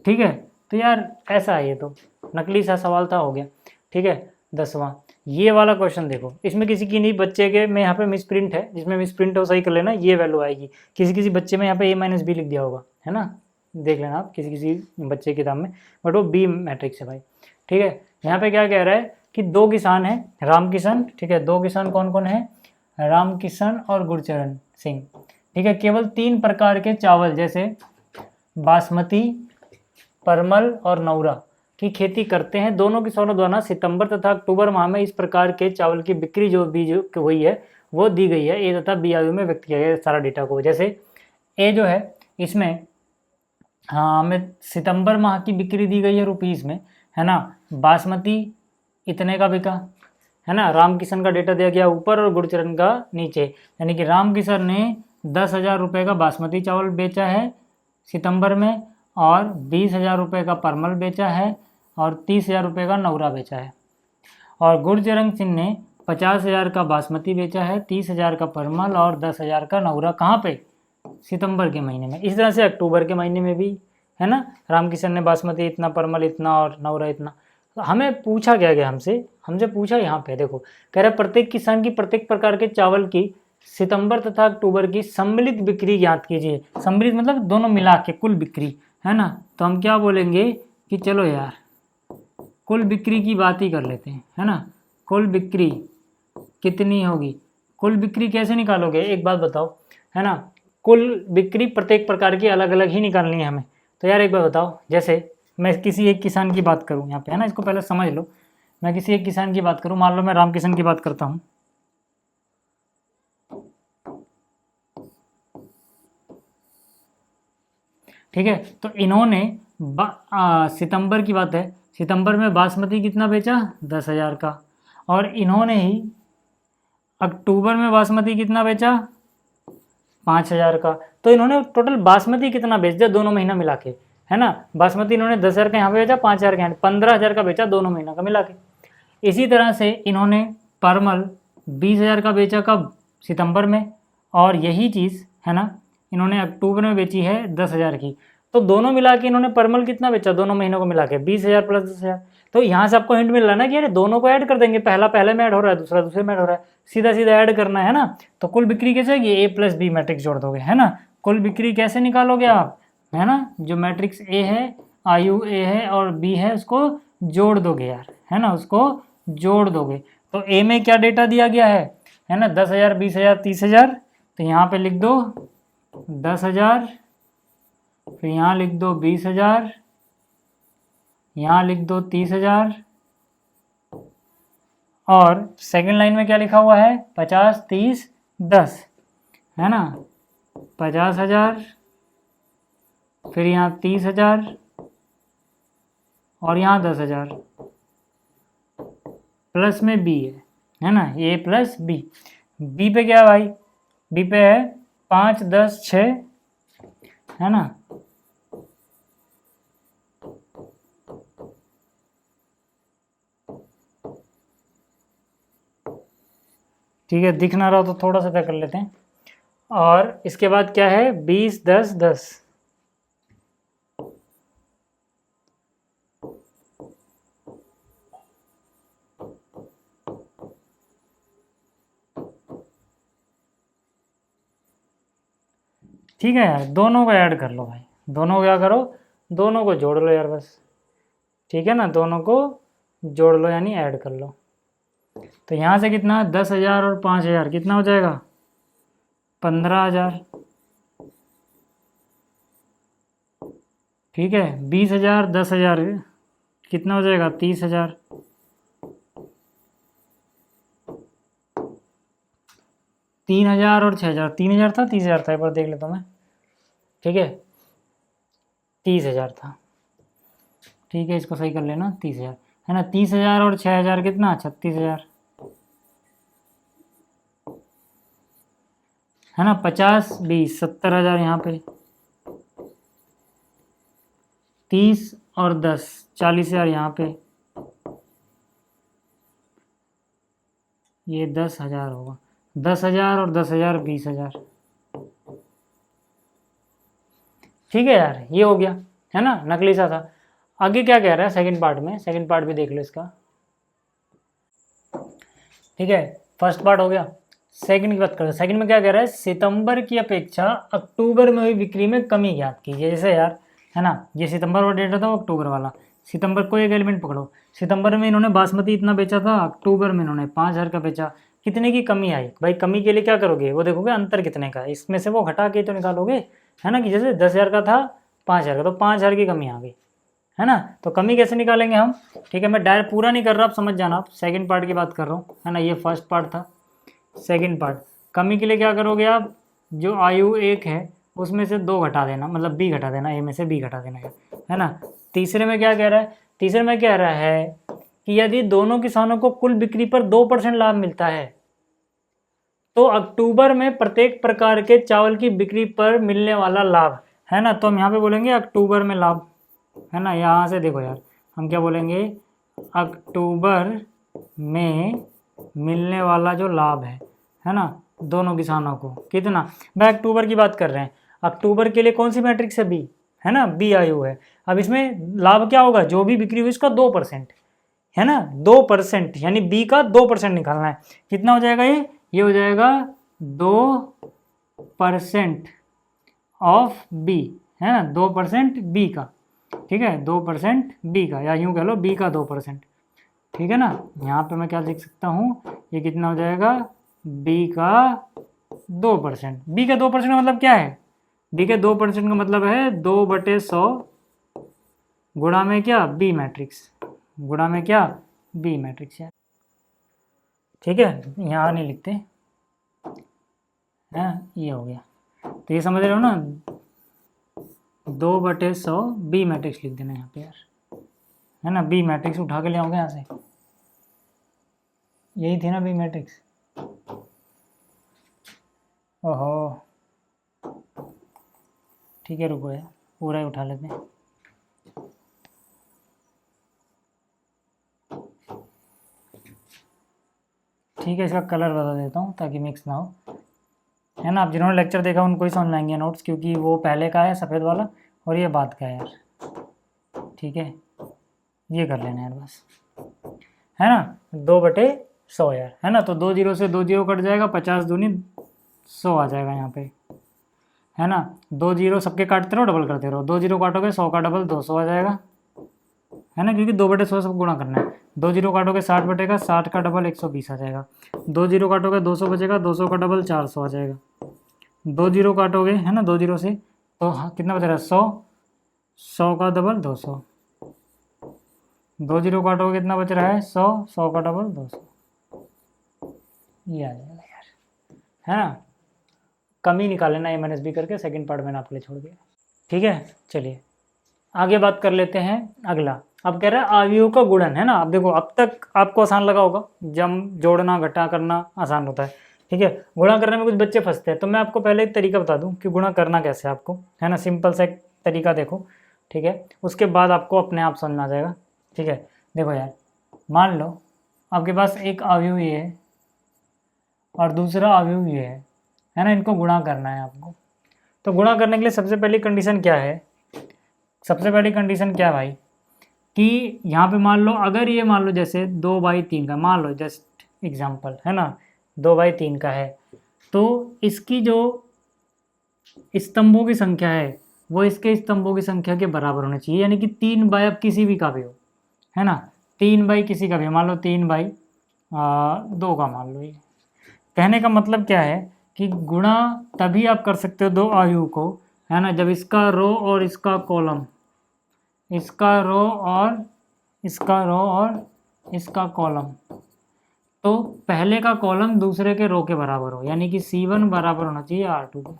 ठीक है, तो यार ऐसा है, ये तो नकली सा सवाल था, हो गया। ठीक है, 10वां ये वाला क्वेश्चन देखो, इसमें किसी की नहीं, बच्चे के में यहाँ पे मिस प्रिंट है, जिसमें मिस प्रिंट हो सही कर लेना, ये वैल्यू आएगी। किसी बच्चे में यहाँ पे a - b लिख दिया होगा, है ना, देख लेना आप किसी बच्चे की किताब में, बट वो B मैट्रिक्स है भाई। ठीक है, यहाँ पे क्या कह रहा है कि 2 किसान हैं, राम किशन। ठीक है, 2 किसान कौन कौन है, राम किशन और गुरचरण सिंह। ठीक है, केवल 3 प्रकार के चावल जैसे बासमती, परमल और नौरा की खेती करते हैं। दोनों किसानों द्वारा सितंबर तथा अक्टूबर माह में इस प्रकार के चावल की बिक्री जो हुई है वो दी गई है। ए तथा बी आयु में व्यक्त किया गया सारा डेटा को। जैसे ए जो है, इसमें हाँ हमें सितंबर माह की बिक्री दी गई है रुपीज़ में, है ना। बासमती इतने का बिका, है ना। राम किशन का डेटा दिया गया ऊपर और गुरचरण का नीचे, यानी कि राम किशन ने 10,000 रुपये का बासमती चावल बेचा है सितंबर में, और 20,000 रुपये का परमल बेचा है, और 30,000 रुपये का नौरा बेचा है। और गुरचरण सिंह ने 50,000 का बासमती बेचा है, 30,000 का परमल और 10,000 का नौरा। कहाँ पे, सितंबर के महीने में। इस तरह से अक्टूबर के महीने में भी, है ना, राम किशन ने बासमती इतना, परमल इतना और नौरा इतना। तो हमें पूछा क्या गया, हमसे पूछा यहाँ पे देखो, कह रहा है प्रत्येक किसान की प्रत्येक प्रकार के चावल की सितंबर तथा अक्टूबर की सम्मिलित बिक्री ज्ञात कीजिए। सम्मिलित मतलब दोनों मिला के कुल बिक्री, है ना। तो हम क्या बोलेंगे कि चलो यार कुल बिक्री की बात ही कर लेते हैं, है ना। कुल बिक्री कितनी होगी, कुल बिक्री कैसे निकालोगे, एक बात बताओ, है ना। कुल बिक्री प्रत्येक प्रकार की अलग अलग ही निकालनी है हमें। तो यार एक बात बताओ, जैसे मैं किसी एक किसान की बात करूं यहाँ पे, है ना, इसको पहले समझ लो। मैं किसी एक किसान की बात करूं, मान लो मैं राम किशन की बात करता हूं। ठीक है, तो इन्होंने सितंबर की बात है, सितंबर में बासमती कितना बेचा, 10,000 का। और इन्होंने ही अक्टूबर में बासमती कितना बेचा, 5,000 का। तो इन्होंने टोटल बासमती कितना बेच दिया दोनों महीना मिला के, है ना। बासमती इन्होंने 10,000 का यहाँ पे बेचा, 5,000 का यहाँ, 15,000 का बेचा दोनों महीना का मिला के। इसी तरह से इन्होंने परमल 20,000 का बेचा कब, सितंबर में, और यही चीज़ है ना इन्होंने अक्टूबर में बेची है 10,000 की। तो दोनों मिला के इन्होंने परमल कितना बेचा दोनों महीनों को मिला के? 20,000 प्लस 10,000। तो यहाँ से आपको हिंट मिल रहा है ना कि अरे दोनों को ऐड कर देंगे, पहला पहले में ऐड हो रहा है, दूसरा दूसरे में ऐड हो रहा है, सीधा सीधा ऐड करना है ना। तो कुल बिक्री कैसे होगी? ए प्लस बी मैट्रिक्स जोड़ दोगे, है ना। कुल बिक्री कैसे निकालोगे आप, है ना, जो मैट्रिक्स ए है, आयु ए है और बी है, उसको जोड़ दोगे यार, है ना, उसको जोड़ दोगे। तो ए में क्या डेटा दिया गया है ना, 10,000, 20,000, 30,000। तो यहाँ पे लिख दो 10,000, फिर यहाँ लिख दो 20,000, यहाँ लिख दो 30,000, और सेकंड लाइन में क्या लिखा हुआ है? 50, 30, 10, है ना, 50,000, फिर यहाँ 30,000 और यहाँ 10,000, प्लस में बी है ना, ए प्लस बी। बी पे क्या है भाई? बी पे है 5, 10, 6, है ना। ठीक है, दिख ना रहा तो थोड़ा सा क्या कर लेते हैं। और इसके बाद क्या है? 20, 10, 10। ठीक है यार, दोनों को ऐड कर लो भाई, दोनों को क्या करो? दोनों को जोड़ लो यार बस, ठीक है ना, दोनों को जोड़ लो यानी ऐड कर लो। तो यहाँ से कितना? 10,000 और 5,000 कितना हो जाएगा? 15,000। ठीक है, 20,000, 10,000 कितना हो जाएगा? 30,000। 3,000 और 6,000, 3,000 था 30,000 था, एक बार देख लेता हूँ मैं। ठीक है, 30,000 था। ठीक है, इसको सही कर लेना, 30,000 है ना। 30,000 और 6,000 कितना? 36,000, है ना। 50, 20, 70,000 यहाँ पे। 30 और 10, 40,000 यहाँ पे। ये 10,000 होगा। 10,000 और 10,000, 20,000। ठीक है यार, ये हो गया, है ना, नकली सा था। आगे क्या कह रहा है सेकंड पार्ट में? सेकंड पार्ट भी देख लो इसका। ठीक है, फर्स्ट पार्ट हो गया। सेकंड की बात करें, सेकंड में क्या कह रहा है? सितंबर की अपेक्षा अक्टूबर में हुई बिक्री में कमी ज्ञात कीजिए। जैसे यार, है ना, ये सितंबर वाला डेटा था, वो अक्टूबर वाला। सितंबर को एक एलिमेंट पकड़ो। सितंबर में इन्होंने बासमती इतना बेचा था, अक्टूबर में इन्होंने 5,000 का बेचा। कितने की कमी आई भाई? कमी के लिए क्या करोगे? वो देखोगे अंतर कितने का है, इसमें से वो घटा के तो निकालोगे, है ना। कि जैसे 10,000 का था 5,000 का, तो 5,000 की कमी आ गई, है ना। तो कमी कैसे निकालेंगे हम? ठीक है, मैं डायरेक्ट पूरा नहीं कर रहा, आप समझ जाना, आप सेकंड पार्ट की बात कर रहा हूँ, है ना। ये फर्स्ट पार्ट था, सेकंड पार्ट। कमी के लिए क्या करोगे आप? जो आयु एक है उसमें से 2 घटा देना, मतलब बी घटा देना, ए में से बी घटा देना, है ना। तीसरे में क्या कह रहा है? तीसरे में कह रहा है कि यदि दोनों किसानों को कुल बिक्री पर 2% लाभ मिलता है, तो अक्टूबर में प्रत्येक प्रकार के चावल की बिक्री पर मिलने वाला लाभ, है ना। तो हम यहाँ पे बोलेंगे अक्टूबर में लाभ, है ना। यहाँ से देखो यार, हम क्या बोलेंगे? अक्टूबर में मिलने वाला जो लाभ है ना, दोनों किसानों को कितना? भाई अक्टूबर की बात कर रहे हैं, अक्टूबर के लिए कौन सी मैट्रिक्स है? बी, है ना, बी आयु है। अब इसमें लाभ क्या होगा? जो भी बिक्री हुई इसका 2%, है ना, 2%, यानी बी का 2% निकालना है। कितना हो जाएगा ये हो जाएगा 2% ऑफ बी, है ना, 2% बी का। ठीक है, 2% बी का, या यूं कह लो बी का 2%। ठीक है ना। यहाँ पे मैं क्या लिख सकता हूँ? ये कितना हो जाएगा? बी का 2%। बी का 2% का मतलब क्या है? बी के 2% का मतलब है 2/100 गुणा में क्या? बी मैट्रिक्स, गुणा में क्या? बी मैट्रिक्स है। ठीक है, यहाँ नहीं लिखते हैं, ये हो गया। तो ये समझ रहे हो ना, 2/100 बी मैट्रिक्स लिख देना यहाँ पे यार, है ना। बी मैट्रिक्स उठा के ले आओगे यहाँ से, यही थी ना बी मैट्रिक्स। ओहो, ठीक है, रुको यार, पूरा ही उठा लेते हैं। ठीक है, इसका कलर बदल देता हूँ ताकि मिक्स ना हो। है ना। आप जिन्होंने लेक्चर देखा उनको ही समझ में आएंगे नोट्स, क्योंकि वो पहले का है सफ़ेद वाला और ये बाद का है यार, ठीक है। ये कर लेना यार बस, है ना, 2/100 यार, है ना। तो 2 जीरो से 2 जीरो कट जाएगा, 50 दूनी 100 आ जाएगा यहाँ पे, है ना। 2 जीरो सबके काटते रहो, डबल करते रहो, 2 जीरो काटोगे 100 का डबल 200 आ जाएगा, है ना, क्योंकि 2/100 सब गुणा करना है। 2 जीरो काटोगे 60 बटेगा, 60 का डबल 120 आ जाएगा। 2 जीरो काटोगे 200 बचेगा, 200 का डबल 400 आ जाएगा। 2 जीरो काटोगे, है ना, 2 जीरो से तो हाँ कितना बच रहा है 100, 100 का डबल 200। 2 जीरो काटोगे कितना बच रहा है 100, 100 का डबल 200, ये आ जाएगा यार, है ना। कम ही निकाल लेना A-B करके, सेकंड पार्ट मैंने आपके लिए छोड़ दिया, ठीक है। चलिए आगे बात कर लेते हैं अगला। अब कह रहा है अवयवों का गुणन, है ना। अब देखो अब तक आपको आसान लगा होगा, जम जोड़ना घटा करना आसान होता है, ठीक है। गुणा करने में कुछ बच्चे फंसते हैं, तो मैं आपको पहले एक तरीका बता दूं कि गुणा करना कैसे है आपको, है ना। सिंपल सा एक तरीका देखो, ठीक है, उसके बाद आपको अपने आप समझ में आ जाएगा, ठीक है। देखो यार, मान लो आपके पास एक अवयव ये है और दूसरा अवयव ये है ना, इनको गुणा करना है आपको। तो गुणा करने के लिए सबसे पहली कंडीशन क्या है, सबसे पहली कंडीशन क्या है भाई, कि यहाँ पे मान लो, अगर ये मान लो जैसे 2/3 का, मान लो जस्ट एग्जांपल, है ना, 2/3 का है, तो इसकी जो स्तंभों की संख्या है वो इसके स्तंभों की संख्या के बराबर होनी चाहिए, यानी कि 3/, अब किसी भी का भी हो, है ना, 3/, किसी का भी, मान लो 3/2 का मान लो। ये कहने का मतलब क्या है कि गुणा तभी आप कर सकते हो दो अवयव को, है ना, जब इसका रो और इसका कॉलम, इसका रो और इसका कॉलम, तो पहले का कॉलम दूसरे के रो के बराबर हो, यानी कि C1 बराबर होना चाहिए R2 को,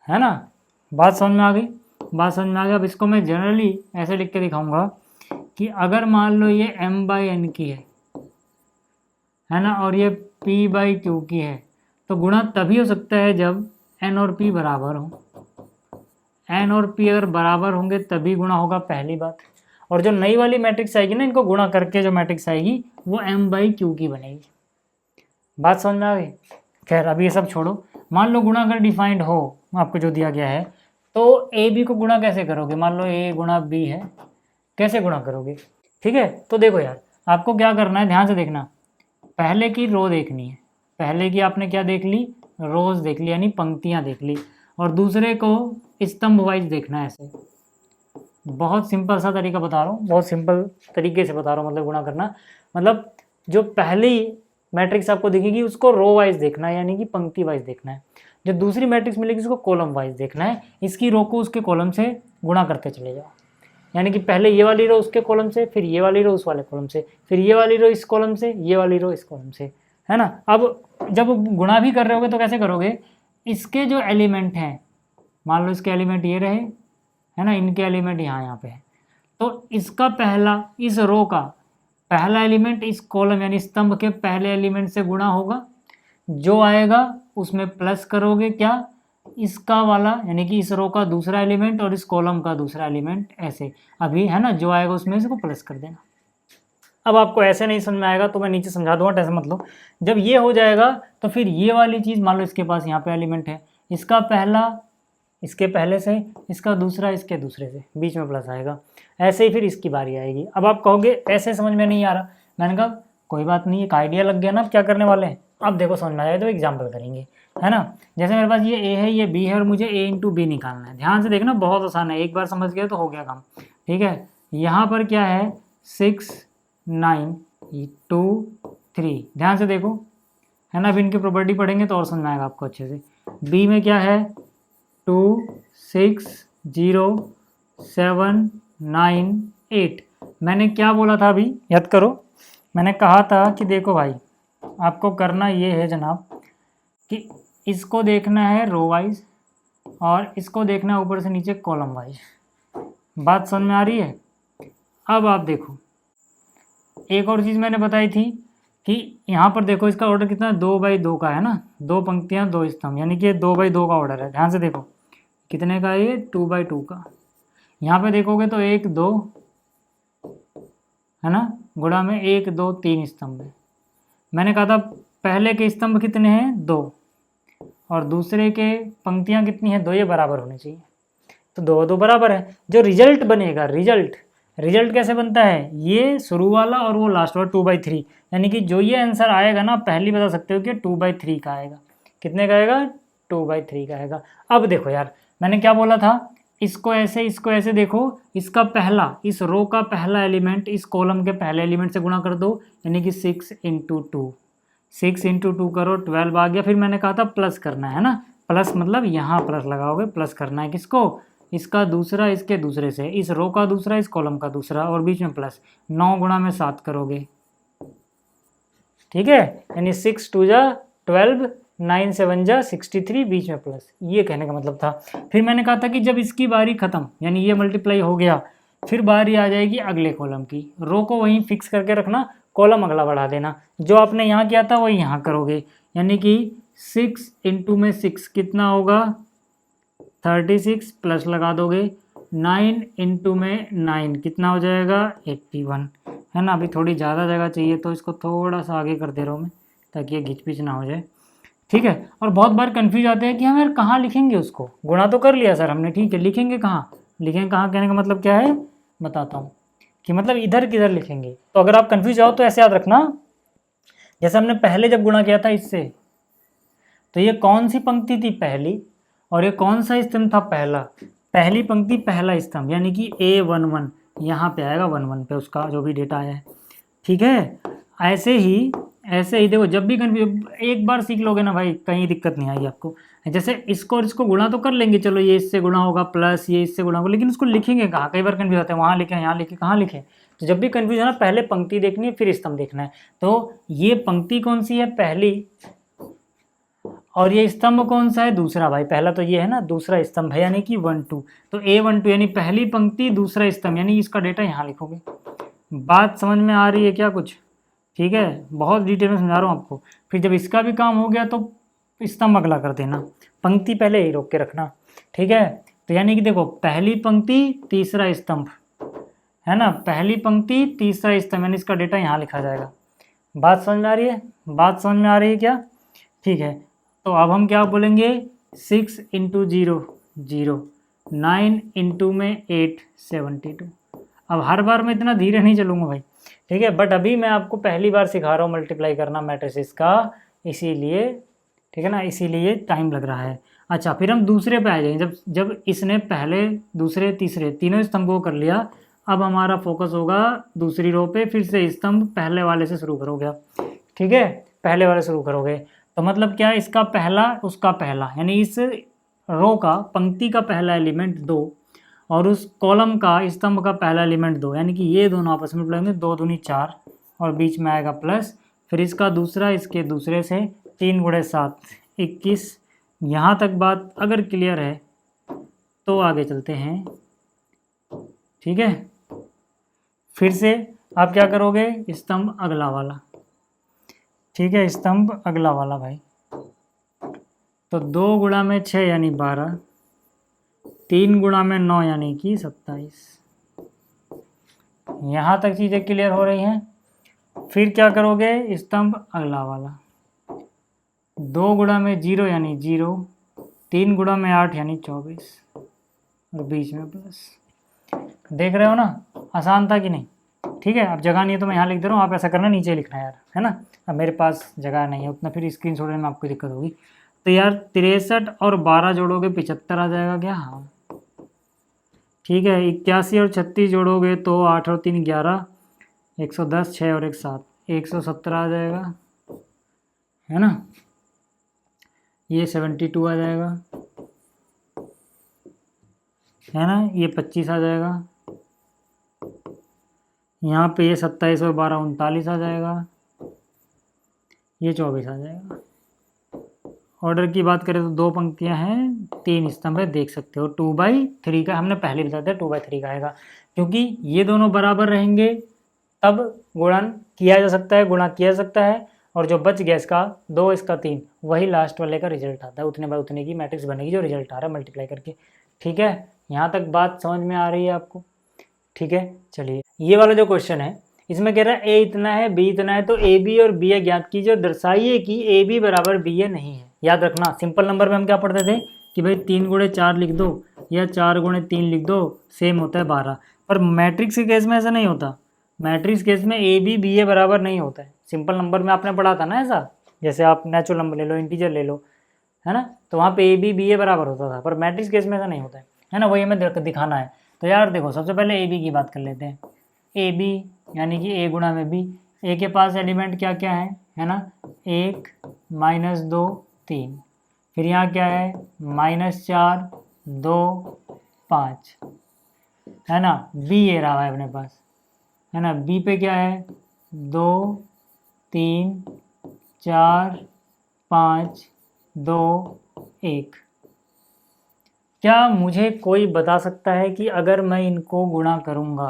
है ना। बात समझ में आ गई, बात समझ में आ गई। अब इसको मैं जनरली ऐसे लिख के दिखाऊंगा कि अगर मान लो ये M/N की है ना, और ये P/Q की है, तो गुणा तभी हो सकता है जब N और P बराबर हो। N और P अगर बराबर होंगे तभी गुणा होगा, पहली बात। और जो नई वाली मैट्रिक्स आएगी ना, इनको गुणा करके जो मैट्रिक्स आएगी वो M/Q की बनेगी। बात समझ में आ गई। खैर अभी ये सब छोड़ो, मान लो गुणा अगर डिफाइंड हो आपको जो दिया गया है, तो AB को गुणा कैसे करोगे, मान लो A गुणा B है, कैसे गुणा करोगे, ठीक है। तो देखो यार, आपको क्या करना है, ध्यान से देखना, पहले की रो देखनी है, पहले की आपने क्या देख ली, रोज देख ली, यानी पंक्तियां देख ली, और दूसरे को स्तंभ वाइज देखना है। ऐसे बहुत सिंपल सा तरीका बता रहा हूँ, बहुत सिंपल तरीके से बता रहा हूँ, मतलब गुणा करना, मतलब जो पहली मैट्रिक्स आपको दिखेगी उसको रो वाइज देखना है, यानी कि पंक्ति वाइज देखना है। जो दूसरी मैट्रिक्स मिलेगी उसको कॉलम वाइज देखना है। इसकी रो को उसके कॉलम से गुणा करते चले जाओ, यानी कि पहले ये वाली रो उसके कॉलम से, फिर ये वाली रो उस वाले कॉलम से, फिर ये वाली रो इस कॉलम से, ये वाली रो इस कॉलम से, है ना। अब जब गुणा भी कर रहे होगे तो कैसे करोगे, इसके जो एलिमेंट हैं, मान लो इसके एलिमेंट ये रहे, है ना, इनके एलिमेंट यहाँ पे है, तो इसका पहला, इस रो का पहला एलिमेंट इस कॉलम यानी स्तंभ के पहले एलिमेंट से गुणा होगा, जो आएगा उसमें प्लस करोगे क्या, इसका वाला, यानी कि इस रो का दूसरा एलिमेंट और इस कॉलम का दूसरा एलिमेंट, ऐसे अभी, है ना, जो आएगा उसमें इसको प्लस कर देना। अब आपको ऐसे नहीं समझ में आएगा तो मैं नीचे समझा दूंगा, टेंशन मत लो। जब ये हो जाएगा तो फिर ये वाली चीज़, मान लो इसके पास यहाँ पे एलिमेंट है, इसका पहला इसके पहले से, इसका दूसरा इसके दूसरे से, बीच में प्लस आएगा, ऐसे ही फिर इसकी बारी आएगी। अब आप कहोगे ऐसे समझ में नहीं आ रहा, मैंने कहा कोई बात नहीं, एक आइडिया लग गया ना, अब क्या करने वाले हैं, अब देखो समझ में आ जाए तो एग्जाम्पल करेंगे, है ना। जैसे मेरे पास ये A है, ये B है, और मुझे A × B निकालना है। ध्यान से देखना, बहुत आसान है, एक बार समझ गए तो हो गया काम, ठीक है। यहाँ पर क्या है 6 9 2 3, ध्यान से देखो, है ना। अब इनकी प्रॉपर्टी पढ़ेंगे तो और समझ में आएगा आपको अच्छे से। B में क्या है 2 6 0 7 9 8। मैंने क्या बोला था अभी, याद करो, मैंने कहा था कि देखो भाई, आपको करना ये है जनाब कि इसको देखना है रो वाइज और इसको देखना है ऊपर से नीचे कॉलम वाइज। बात समझ में आ रही है। अब आप देखो, एक और चीज़ मैंने बताई थी कि यहाँ पर देखो इसका ऑर्डर कितना है, 2/2 का है ना, 2 पंक्तियाँ 2 स्तंभ, यानी कि 2/2 का ऑर्डर है। ध्यान से देखो कितने का है, ये 2/2 का। यहाँ पे देखोगे तो 1 2, है ना, गुणा में 1 2 3 स्तंभ है। मैंने कहा था पहले के स्तंभ कितने हैं 2, और दूसरे के पंक्तियाँ कितनी हैं, 2, ये बराबर होने चाहिए। तो 2 2 बराबर है। जो रिजल्ट बनेगा, रिजल्ट कैसे बनता है, ये शुरू वाला और वो लास्ट वाला 2/3, यानी कि जो ये आंसर आएगा ना, पहले बता सकते हो कि 2/3 का आएगा। कितने का आएगा, 2/3 का आएगा। अब देखो यार, मैंने क्या बोला था, इसको ऐसे देखो, इसका पहला, इस रो का पहला एलिमेंट इस कॉलम के पहले एलिमेंट से गुणा कर दो, यानी कि 6 × 2, 6 × 2 करो, 12 आ गया। फिर मैंने कहा था प्लस करना है ना, प्लस मतलब यहाँ प्लस लगाओगे, प्लस करना है किसको, इसका दूसरा इसके दूसरे से, इस रो का दूसरा इस कॉलम का दूसरा, और बीच में प्लस, 9 गुणा में 7 करोगे, ठीक है, यानी 6 2 जा 12, 9 7 जा 63, बीच में प्लस, ये कहने का मतलब था। फिर मैंने कहा था कि जब इसकी बारी खत्म, यानी ये मल्टीप्लाई हो गया, फिर बारी आ जाएगी अगले कॉलम की, रो को वहीं फिक्स करके रखना, कॉलम अगला बढ़ा देना, जो आपने यहाँ किया था वही यहाँ करोगे, यानी कि 6 × 6 कितना होगा, 36, प्लस लगा दोगे, 9 × 9 कितना हो जाएगा, 81, है ना। अभी थोड़ी ज़्यादा जगह चाहिए तो इसको थोड़ा सा आगे कर दे रहा हूँ मैं, ताकि ये घिच पिच ना हो जाए, ठीक है। और बहुत बार कंफ्यूज आते हैं कि हम यार कहाँ लिखेंगे उसको, गुणा तो कर लिया सर हमने, ठीक है, लिखेंगे कहाँ, कहने का मतलब क्या है, बताता हूँ, कि मतलब इधर किधर लिखेंगे। तो अगर आप कंफ्यूज आओ तो ऐसे याद रखना, जैसे हमने पहले जब गुणा किया था इससे, तो ये कौन सी पंक्ति थी, पहली, और ये कौन सा स्तंभ था, पहला, पहली पंक्ति पहला स्तंभ, यानी कि A11 यहाँ पे आएगा 11 पे उसका जो भी डेटा आया है, ठीक है। ऐसे ही देखो, जब भी कन्फ्यूज, एक बार सीख लोगे ना भाई, कहीं दिक्कत नहीं आएगी आपको। जैसे इसको और इसको गुणा तो कर लेंगे, चलो ये इससे गुणा होगा प्लस ये इससे गुणा होगा, लेकिन उसको लिखेंगे कहाँ, कई बार कन्फ्यूज होता है, वहाँ लिखें यहाँ लिखें कहाँ लिखें। तो जब भी कन्फ्यूज है ना, पहले पंक्ति देखनी है फिर स्तंभ देखना है। तो ये पंक्ति कौन सी है, पहली, और ये स्तंभ कौन सा है, दूसरा। भाई पहला तो ये है ना, दूसरा स्तंभ है, यानी कि 1 2, तो A12 यानी पहली पंक्ति दूसरा स्तंभ, यानी इसका डेटा यहाँ लिखोगे। बात समझ में आ रही है क्या कुछ, ठीक है, बहुत डिटेल में समझा रहा हूँ आपको। फिर जब इसका भी काम हो गया तो स्तंभ अगला कर देना, पंक्ति पहले ही रोक के रखना, ठीक है। तो यानी कि देखो, पहली पंक्ति तीसरा स्तंभ, है ना, पहली पंक्ति तीसरा स्तंभ, यानी इसका डेटा यहाँ लिखा जाएगा। बात समझ में आ रही है, बात समझ में आ रही है क्या, ठीक है। तो अब हम क्या बोलेंगे, 6 × 0 0, 9 × 8 72। अब हर बार मैं इतना धीरे नहीं चलूँगा भाई, ठीक है, बट अभी मैं आपको पहली बार सिखा रहा हूँ मल्टीप्लाई करना मैट्रिसेस का, इसीलिए, ठीक है ना, इसीलिए टाइम लग रहा है। अच्छा, फिर हम दूसरे पे आ जाएंगे, जब इसने पहले दूसरे तीसरे तीनों स्तंभों को कर लिया, अब हमारा फोकस होगा दूसरी रो पे, फिर से स्तंभ पहले वाले से शुरू करोगे, ठीक है, पहले वाले शुरू करोगे। तो मतलब क्या है, इसका पहला उसका पहला, यानी इस रो का पंक्ति का पहला एलिमेंट 2 और उस कॉलम का स्तंभ का पहला एलिमेंट 2, यानी कि ये दोनों आपस में मिलाएंगे, 2 दूनी 4 और बीच में आएगा प्लस, फिर इसका दूसरा इसके दूसरे से, 3 × 7 21। यहाँ तक बात अगर क्लियर है तो आगे चलते हैं, ठीक है। फिर से आप क्या करोगे, स्तंभ अगला वाला, ठीक है, स्तंभ अगला वाला भाई। तो 2 × 6 यानी 12, 3 × 9 यानी कि 27। यहाँ तक चीज़ें क्लियर हो रही हैं। फिर क्या करोगे, स्तंभ अगला वाला, 2 × 0 यानी 0, 3 × 8 यानी 24 और बीच में प्लस। देख रहे हो ना, आसान था कि नहीं, ठीक है। अब जगह नहीं है तो मैं यहाँ लिख दे रहा हूँ, आप ऐसा करना नीचे लिखना यार, है ना। अब मेरे पास जगह नहीं है उतना, फिर स्क्रीनशॉट लेने में आपको दिक्कत होगी। तो यार 63 और 12 जोड़ोगे 75 आ जाएगा क्या, हाँ ठीक है। 81 और 36 जोड़ोगे तो 8 और 3 11, 110, 6 और 1 7, 117 आ जाएगा, है ना। ये 72 आ जाएगा, है ना, ये 25 आ जाएगा, यहाँ पे ये 27 और 12 39 आ जाएगा, ये 24 आ जाएगा। ऑर्डर की बात करें तो 2 पंक्तियां हैं, 3 स्तंभ है, देख सकते हो। 2/3 का हमने पहले बता दिया, 2/3 का आएगा, क्योंकि ये दोनों बराबर रहेंगे तब गुणन किया जा सकता है, गुणा किया जा सकता है, और जो बच गया इसका 2 इसका 3, वही लास्ट वाले का रिजल्ट आता है, उतने बाय उतने की मैट्रिक्स बनेगी जो रिजल्ट आ रहा है मल्टीप्लाई करके, ठीक है। यहाँ तक बात समझ में आ रही है आपको, ठीक है। चलिए, ये वाला जो क्वेश्चन है इसमें कह रहा है ए इतना है बी इतना है, तो ए बी और बी ए ज्ञात कीजिए और दर्शाइए कि ए बी बराबर बी ए नहीं है। याद रखना सिंपल नंबर में हम क्या पढ़ते थे कि भाई 3 गुणे 4 लिख दो या 4 गुणे 3 लिख दो, सेम होता है 12। पर मैट्रिक्स के केस में ऐसा नहीं होता। मैट्रिक्स केस में ए बी बी ए बराबर नहीं होता है। सिंपल नंबर में आपने पढ़ा था ना ऐसा, जैसे आप नेचुरल नंबर ले लो, इंटीजर ले लो, है ना, तो वहाँ पे ए बी बी ए बराबर होता था। पर मैट्रिक्स केस में ऐसा नहीं होता है ना, वही हमें दिखाना है। तो यार देखो सबसे पहले ए बी की बात कर लेते हैं। ए बी यानी कि ए गुणा में बी। ए के पास एलिमेंट क्या क्या है ना, 1 -2 3, फिर यहाँ क्या है -4 2 5, है ना। बी ए रहा है अपने पास, है ना। बी पे क्या है 2 3 4 5 2 1। क्या मुझे कोई बता सकता है कि अगर मैं इनको गुणा करूँगा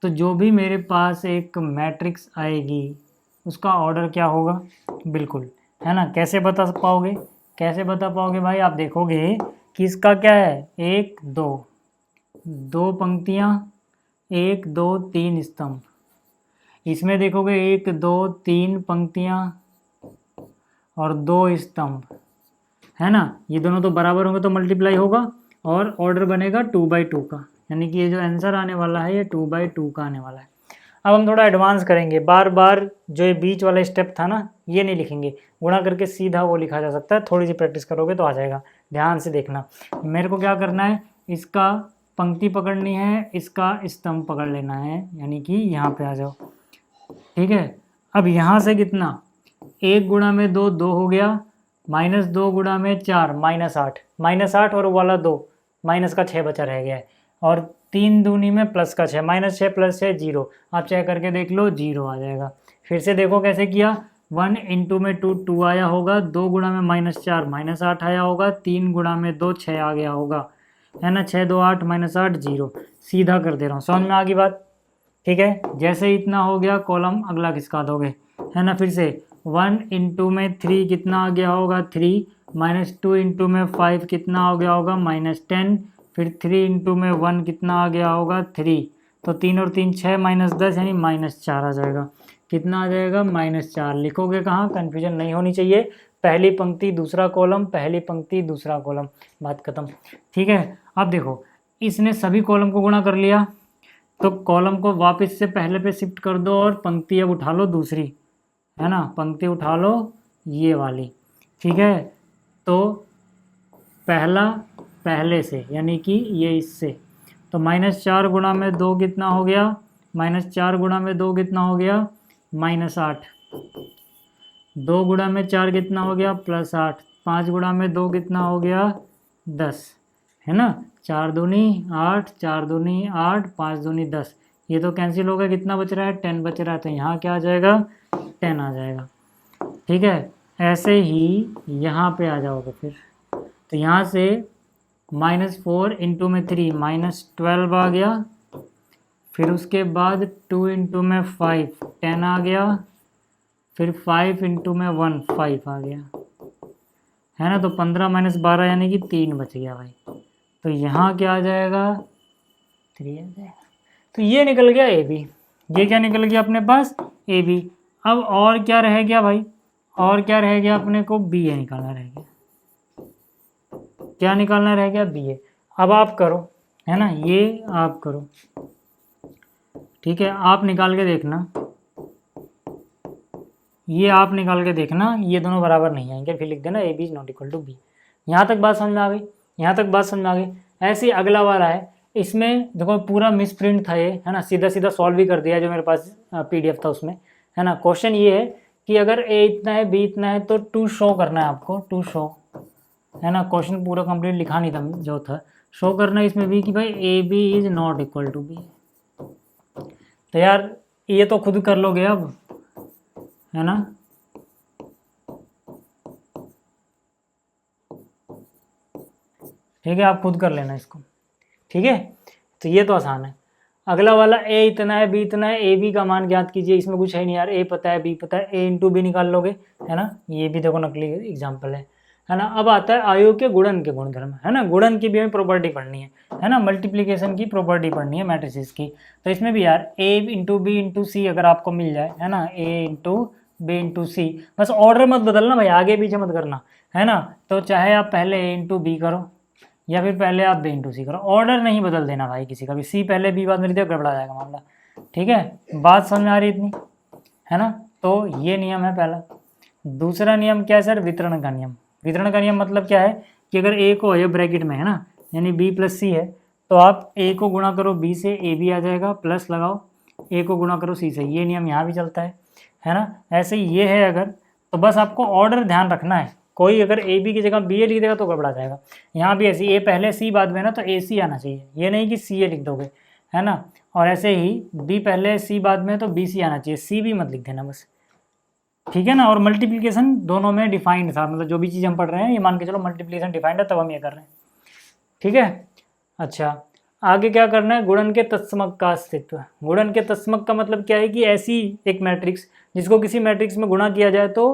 तो जो भी मेरे पास एक मैट्रिक्स आएगी उसका ऑर्डर क्या होगा? बिल्कुल, है ना। कैसे बता पाओगे, कैसे बता पाओगे भाई? आप देखोगे कि इसका क्या है 1 2 2 पंक्तियाँ, 1 2 3 स्तंभ। इसमें देखोगे 1 2 3 पंक्तियाँ और 2 स्तंभ, है ना। ये दोनों तो बराबर होंगे तो मल्टीप्लाई होगा और ऑर्डर बनेगा 2/2 का, यानी कि ये जो आंसर आने वाला है ये 2/2 का आने वाला है। अब हम थोड़ा एडवांस करेंगे, बार बार जो ये बीच वाला स्टेप था ना ये नहीं लिखेंगे, गुणा करके सीधा वो लिखा जा सकता है। थोड़ी सी प्रैक्टिस करोगे तो आ जाएगा। ध्यान से देखना, मेरे को क्या करना है, इसका पंक्ति पकड़नी है, इसका स्तंभ पकड़ लेना है, यानी कि यहाँ पे आ जाओ, ठीक है। अब यहाँ से कितना 1 गुणा में 2 2 हो गया, -2 गुणा में 4 -8, -8 और वाला 2 माइनस का 6 बचा रह गया है, और 3 दूनी में प्लस का 6, -6 + 6 0। आप चेक करके देख लो 0 आ जाएगा। फिर से देखो कैसे किया, 1 × में 2 2 आया होगा, 2 गुणा में -4 -8 आया होगा, 3 गुणा में 2 6 आ गया होगा, है ना। 6 2 8 -8 0, सीधा कर दे रहा हूँ। समझ में आ गई बात? ठीक है। जैसे ही इतना हो गया कॉलम अगला खिसका दोगे, है ना। फिर से 1 × में 3 कितना आ गया होगा 3, -2 × में 5 कितना आ गया होगा -10, फिर 3 × में 1 कितना आ गया होगा 3, तो 3 और 3 6 -10 यानी -4 आ जाएगा। कितना आ जाएगा -4। लिखोगे कहाँ, कन्फ्यूजन नहीं होनी चाहिए। पहली पंक्ति दूसरा कॉलम, पहली पंक्ति दूसरा कॉलम, बात खत्म। ठीक है। अब देखो इसने सभी कॉलम को गुणा कर लिया, तो कॉलम को वापस से पहले पे शिफ्ट कर दो और पंक्ति अब उठा लो दूसरी, है ना। पंक्ति उठा लो ये वाली, ठीक है। तो पहला पहले से यानी कि ये इससे, तो -4 गुणा में 2 कितना हो गया, -4 गुणा में 2 कितना हो गया -8, 2 गुणा में 4 कितना हो गया +8, 5 गुणा में 2 कितना हो गया 10, है ना। 4 दूनी 8, 4 दूनी 8, 5 दूनी 10, ये तो कैंसिल हो गया, कितना बच रहा है 10 बच रहा है, तो यहाँ क्या आ जाएगा 10 आ जाएगा। ठीक है। ऐसे ही यहाँ पे आ जाओगे फिर, तो यहाँ से -4 × में 3 -12 आ गया, फिर उसके बाद 2 × में 5 10 आ गया, फिर 5 × में 1 5 आ गया, है ना। तो 15 - 12 यानी कि 3 बच गया भाई। तो यहाँ क्या आ जाएगा 3 आ जाएगा। तो ये निकल गया ए बी, ये क्या निकल गया अपने पास ए बी। अब और क्या रह गया भाई, और क्या रह गया अपने को, बी ए निकालना रह गया। क्या निकालना रह गया, बी ए। अब आप करो, है ना, ये आप करो, ठीक है। आप निकाल के देखना, ये आप निकाल के देखना, ये दोनों बराबर नहीं आएंगे, फिर लिख देना A B is not equal to B. यहाँ तक बात समझ में आ गई, यहाँ तक बात समझ में आ गई। ऐसे ही अगला वाला है, इसमें देखो पूरा मिस प्रिंट था ये, है ना, सीधा सीधा सॉल्व भी कर दिया जो मेरे पास PDF था उसमें, है ना। क्वेश्चन ये है कि अगर ए इतना है बी इतना है तो टू शो करना है आपको, टू शो, है ना। क्वेश्चन पूरा कंप्लीट लिखा नहीं था जो था, शो करना है इसमें भी कि भाई A B is not equal to B. तो यार ये तो खुद कर लोगे अब, है ना। ठीक है, आप खुद कर लेना इसको, ठीक है। तो ये तो आसान है। अगला वाला ए इतना है बी इतना है, ए बी का मान ज्ञात कीजिए। इसमें कुछ है नहीं यार, ए पता है बी पता है, ए × बी निकाल लोगे, है ना। ये भी देखो नकली एग्जाम्पल है ना। अब आता है आयु के गुणन के गुणधर्म, है ना। गुणन की भी हमें प्रॉपर्टी पढ़नी है ना। मल्टीप्लिकेशन की प्रॉपर्टी पढ़नी है मैट्रिसेस की। तो इसमें भी यार ए × बी × सी अगर आपको मिल जाए, है ना, ए × बी इंटू सी, बस ऑर्डर मत बदलना भाई, आगे पीछे मत करना, है ना। तो चाहे आप पहले ए इंटू बी करो या फिर पहले आप बी इंटू सी करो, ऑर्डर नहीं बदल देना भाई किसी का भी, सी पहले बी बाद में लिख गड़बड़ा जाएगा मामला। ठीक है, बात समझ में आ रही इतनी, है ना। तो ये नियम है पहला। दूसरा नियम क्या है सर, वितरण का नियम। वितरण का नियम मतलब क्या है कि अगर ए को ये ब्रैकेट में है ना, यानी बी प्लस सी है, तो आप ए को गुणा करो बी से, ए बी आ जाएगा, प्लस लगाओ ए को गुणा करो सी से, ये नियम यहाँ भी चलता है ना। ऐसे ही ये है अगर, तो बस आपको ऑर्डर ध्यान रखना है, कोई अगर ए बी की जगह बी ए लिख देगा तो गड़बड़ा जाएगा। यहाँ भी ऐसी ए पहले सी बाद में ना, तो ए सी आना चाहिए, ये नहीं कि सी ए लिख दोगे, है ना। और ऐसे ही बी पहले सी बाद में तो बी सी आना चाहिए, सी भी मत लिख देना बस, ठीक है ना। और मल्टीप्लिकेशन दोनों में डिफाइंड था, मतलब जो भी चीज़ हम पढ़ रहे हैं ये मान के चलो मल्टीप्लिकेशन डिफाइंड है, तब हम ये कर रहे हैं, ठीक है। अच्छा, आगे क्या करना है, गुणन के तत्समक का अस्तित्व। गुणन के तत्समक का मतलब क्या है कि ऐसी एक मैट्रिक्स जिसको किसी मैट्रिक्स में गुणा किया जाए तो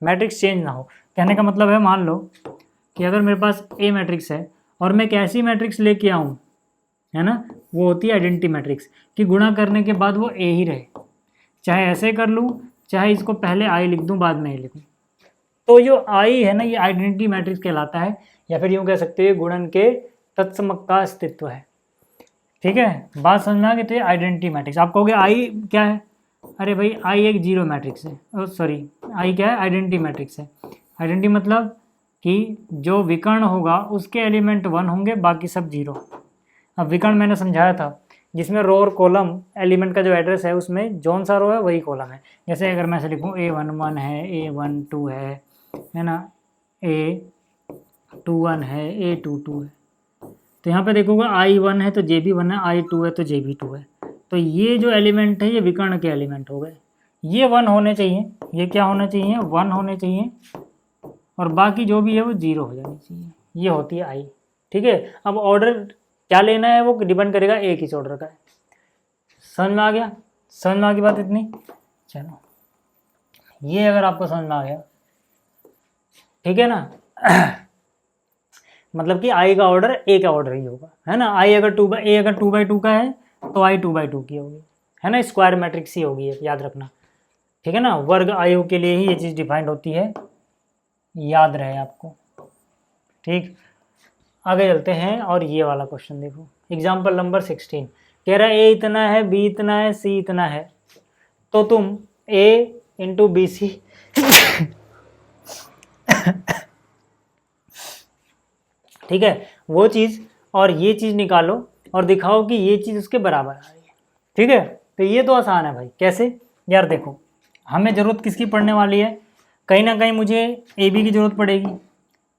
मैट्रिक्स चेंज ना हो। कहने का मतलब है, मान लो कि अगर मेरे पास ए मैट्रिक्स है और मैं एक ऐसी मैट्रिक्स लेके आऊँ, है ना, वो होती है आइडेंटिटी मैट्रिक्स, कि गुणा करने के बाद वो ए ही रहे, चाहे ऐसे कर लूँ, चाहे इसको पहले आई लिख दूँ बाद में ए लिखूँ, तो जो आई है ना, ये आइडेंटिटी मैट्रिक्स कहलाता है, या फिर यूँ कह सकते हैं गुणन के तत्समक का अस्तित्व है। ठीक है, बात समझ में आ गई। तो ये आइडेंटिटी मैट्रिक्स, आप कहोगे आई क्या है, अरे भाई आई एक जीरो मैट्रिक्स है, सॉरी आई क्या है, आइडेंटिटी मैट्रिक्स है। आइडेंटिटी मतलब कि जो विकर्ण होगा उसके एलिमेंट 1 होंगे, बाकी सब 0। अब विकर्ण मैंने समझाया था, जिसमें रो और कॉलम एलिमेंट का जो एड्रेस है उसमें जौन सा रो है वही कॉलम है। जैसे अगर मैं ऐसे लिखूँ A11 है, A12 है ना, A21 है, A22 है, तो यहाँ पे देखोगे I1 है तो JB1 है, I2 है तो JB2 है। तो ये जो एलिमेंट है ये विकर्ण के एलिमेंट हो गए, ये 1 होने चाहिए, ये क्या होना चाहिए, 1 होने चाहिए, और बाकी जो भी है वो 0 हो जानी चाहिए, ये होती है आई। ठीक है, अब ऑर्डर क्या लेना है वो डिपेंड करेगा ए किस ऑर्डर का है। समझ में आ गया, समझ में आ गई बात इतनी। चलो, ये अगर आपको समझ में आ गया, ठीक है ना। मतलब कि आई का ऑर्डर ए का ऑर्डर ही होगा, है ना। आई अगर 2/2 का है तो आई 2/2 की होगी, है ना, स्क्वायर मैट्रिक्स ही होगी, याद रखना, ठीक है ना। वर्ग आयु के लिए ही ये चीज़ डिफाइंड होती है, याद रहे आपको। ठीक, आगे चलते हैं और ये वाला क्वेश्चन देखो, एग्जाम्पल नंबर 16। कह रहा है ए इतना है, बी इतना है, सी इतना है, तो तुम ए इंटू बी सी ठीक है, वो चीज़ और ये चीज़ निकालो और दिखाओ कि ये चीज़ उसके बराबर आ रही है। ठीक है, तो ये तो आसान है भाई। कैसे यार, देखो हमें ज़रूरत किसकी पड़ने वाली है, कहीं ना कहीं मुझे ए बी की ज़रूरत पड़ेगी,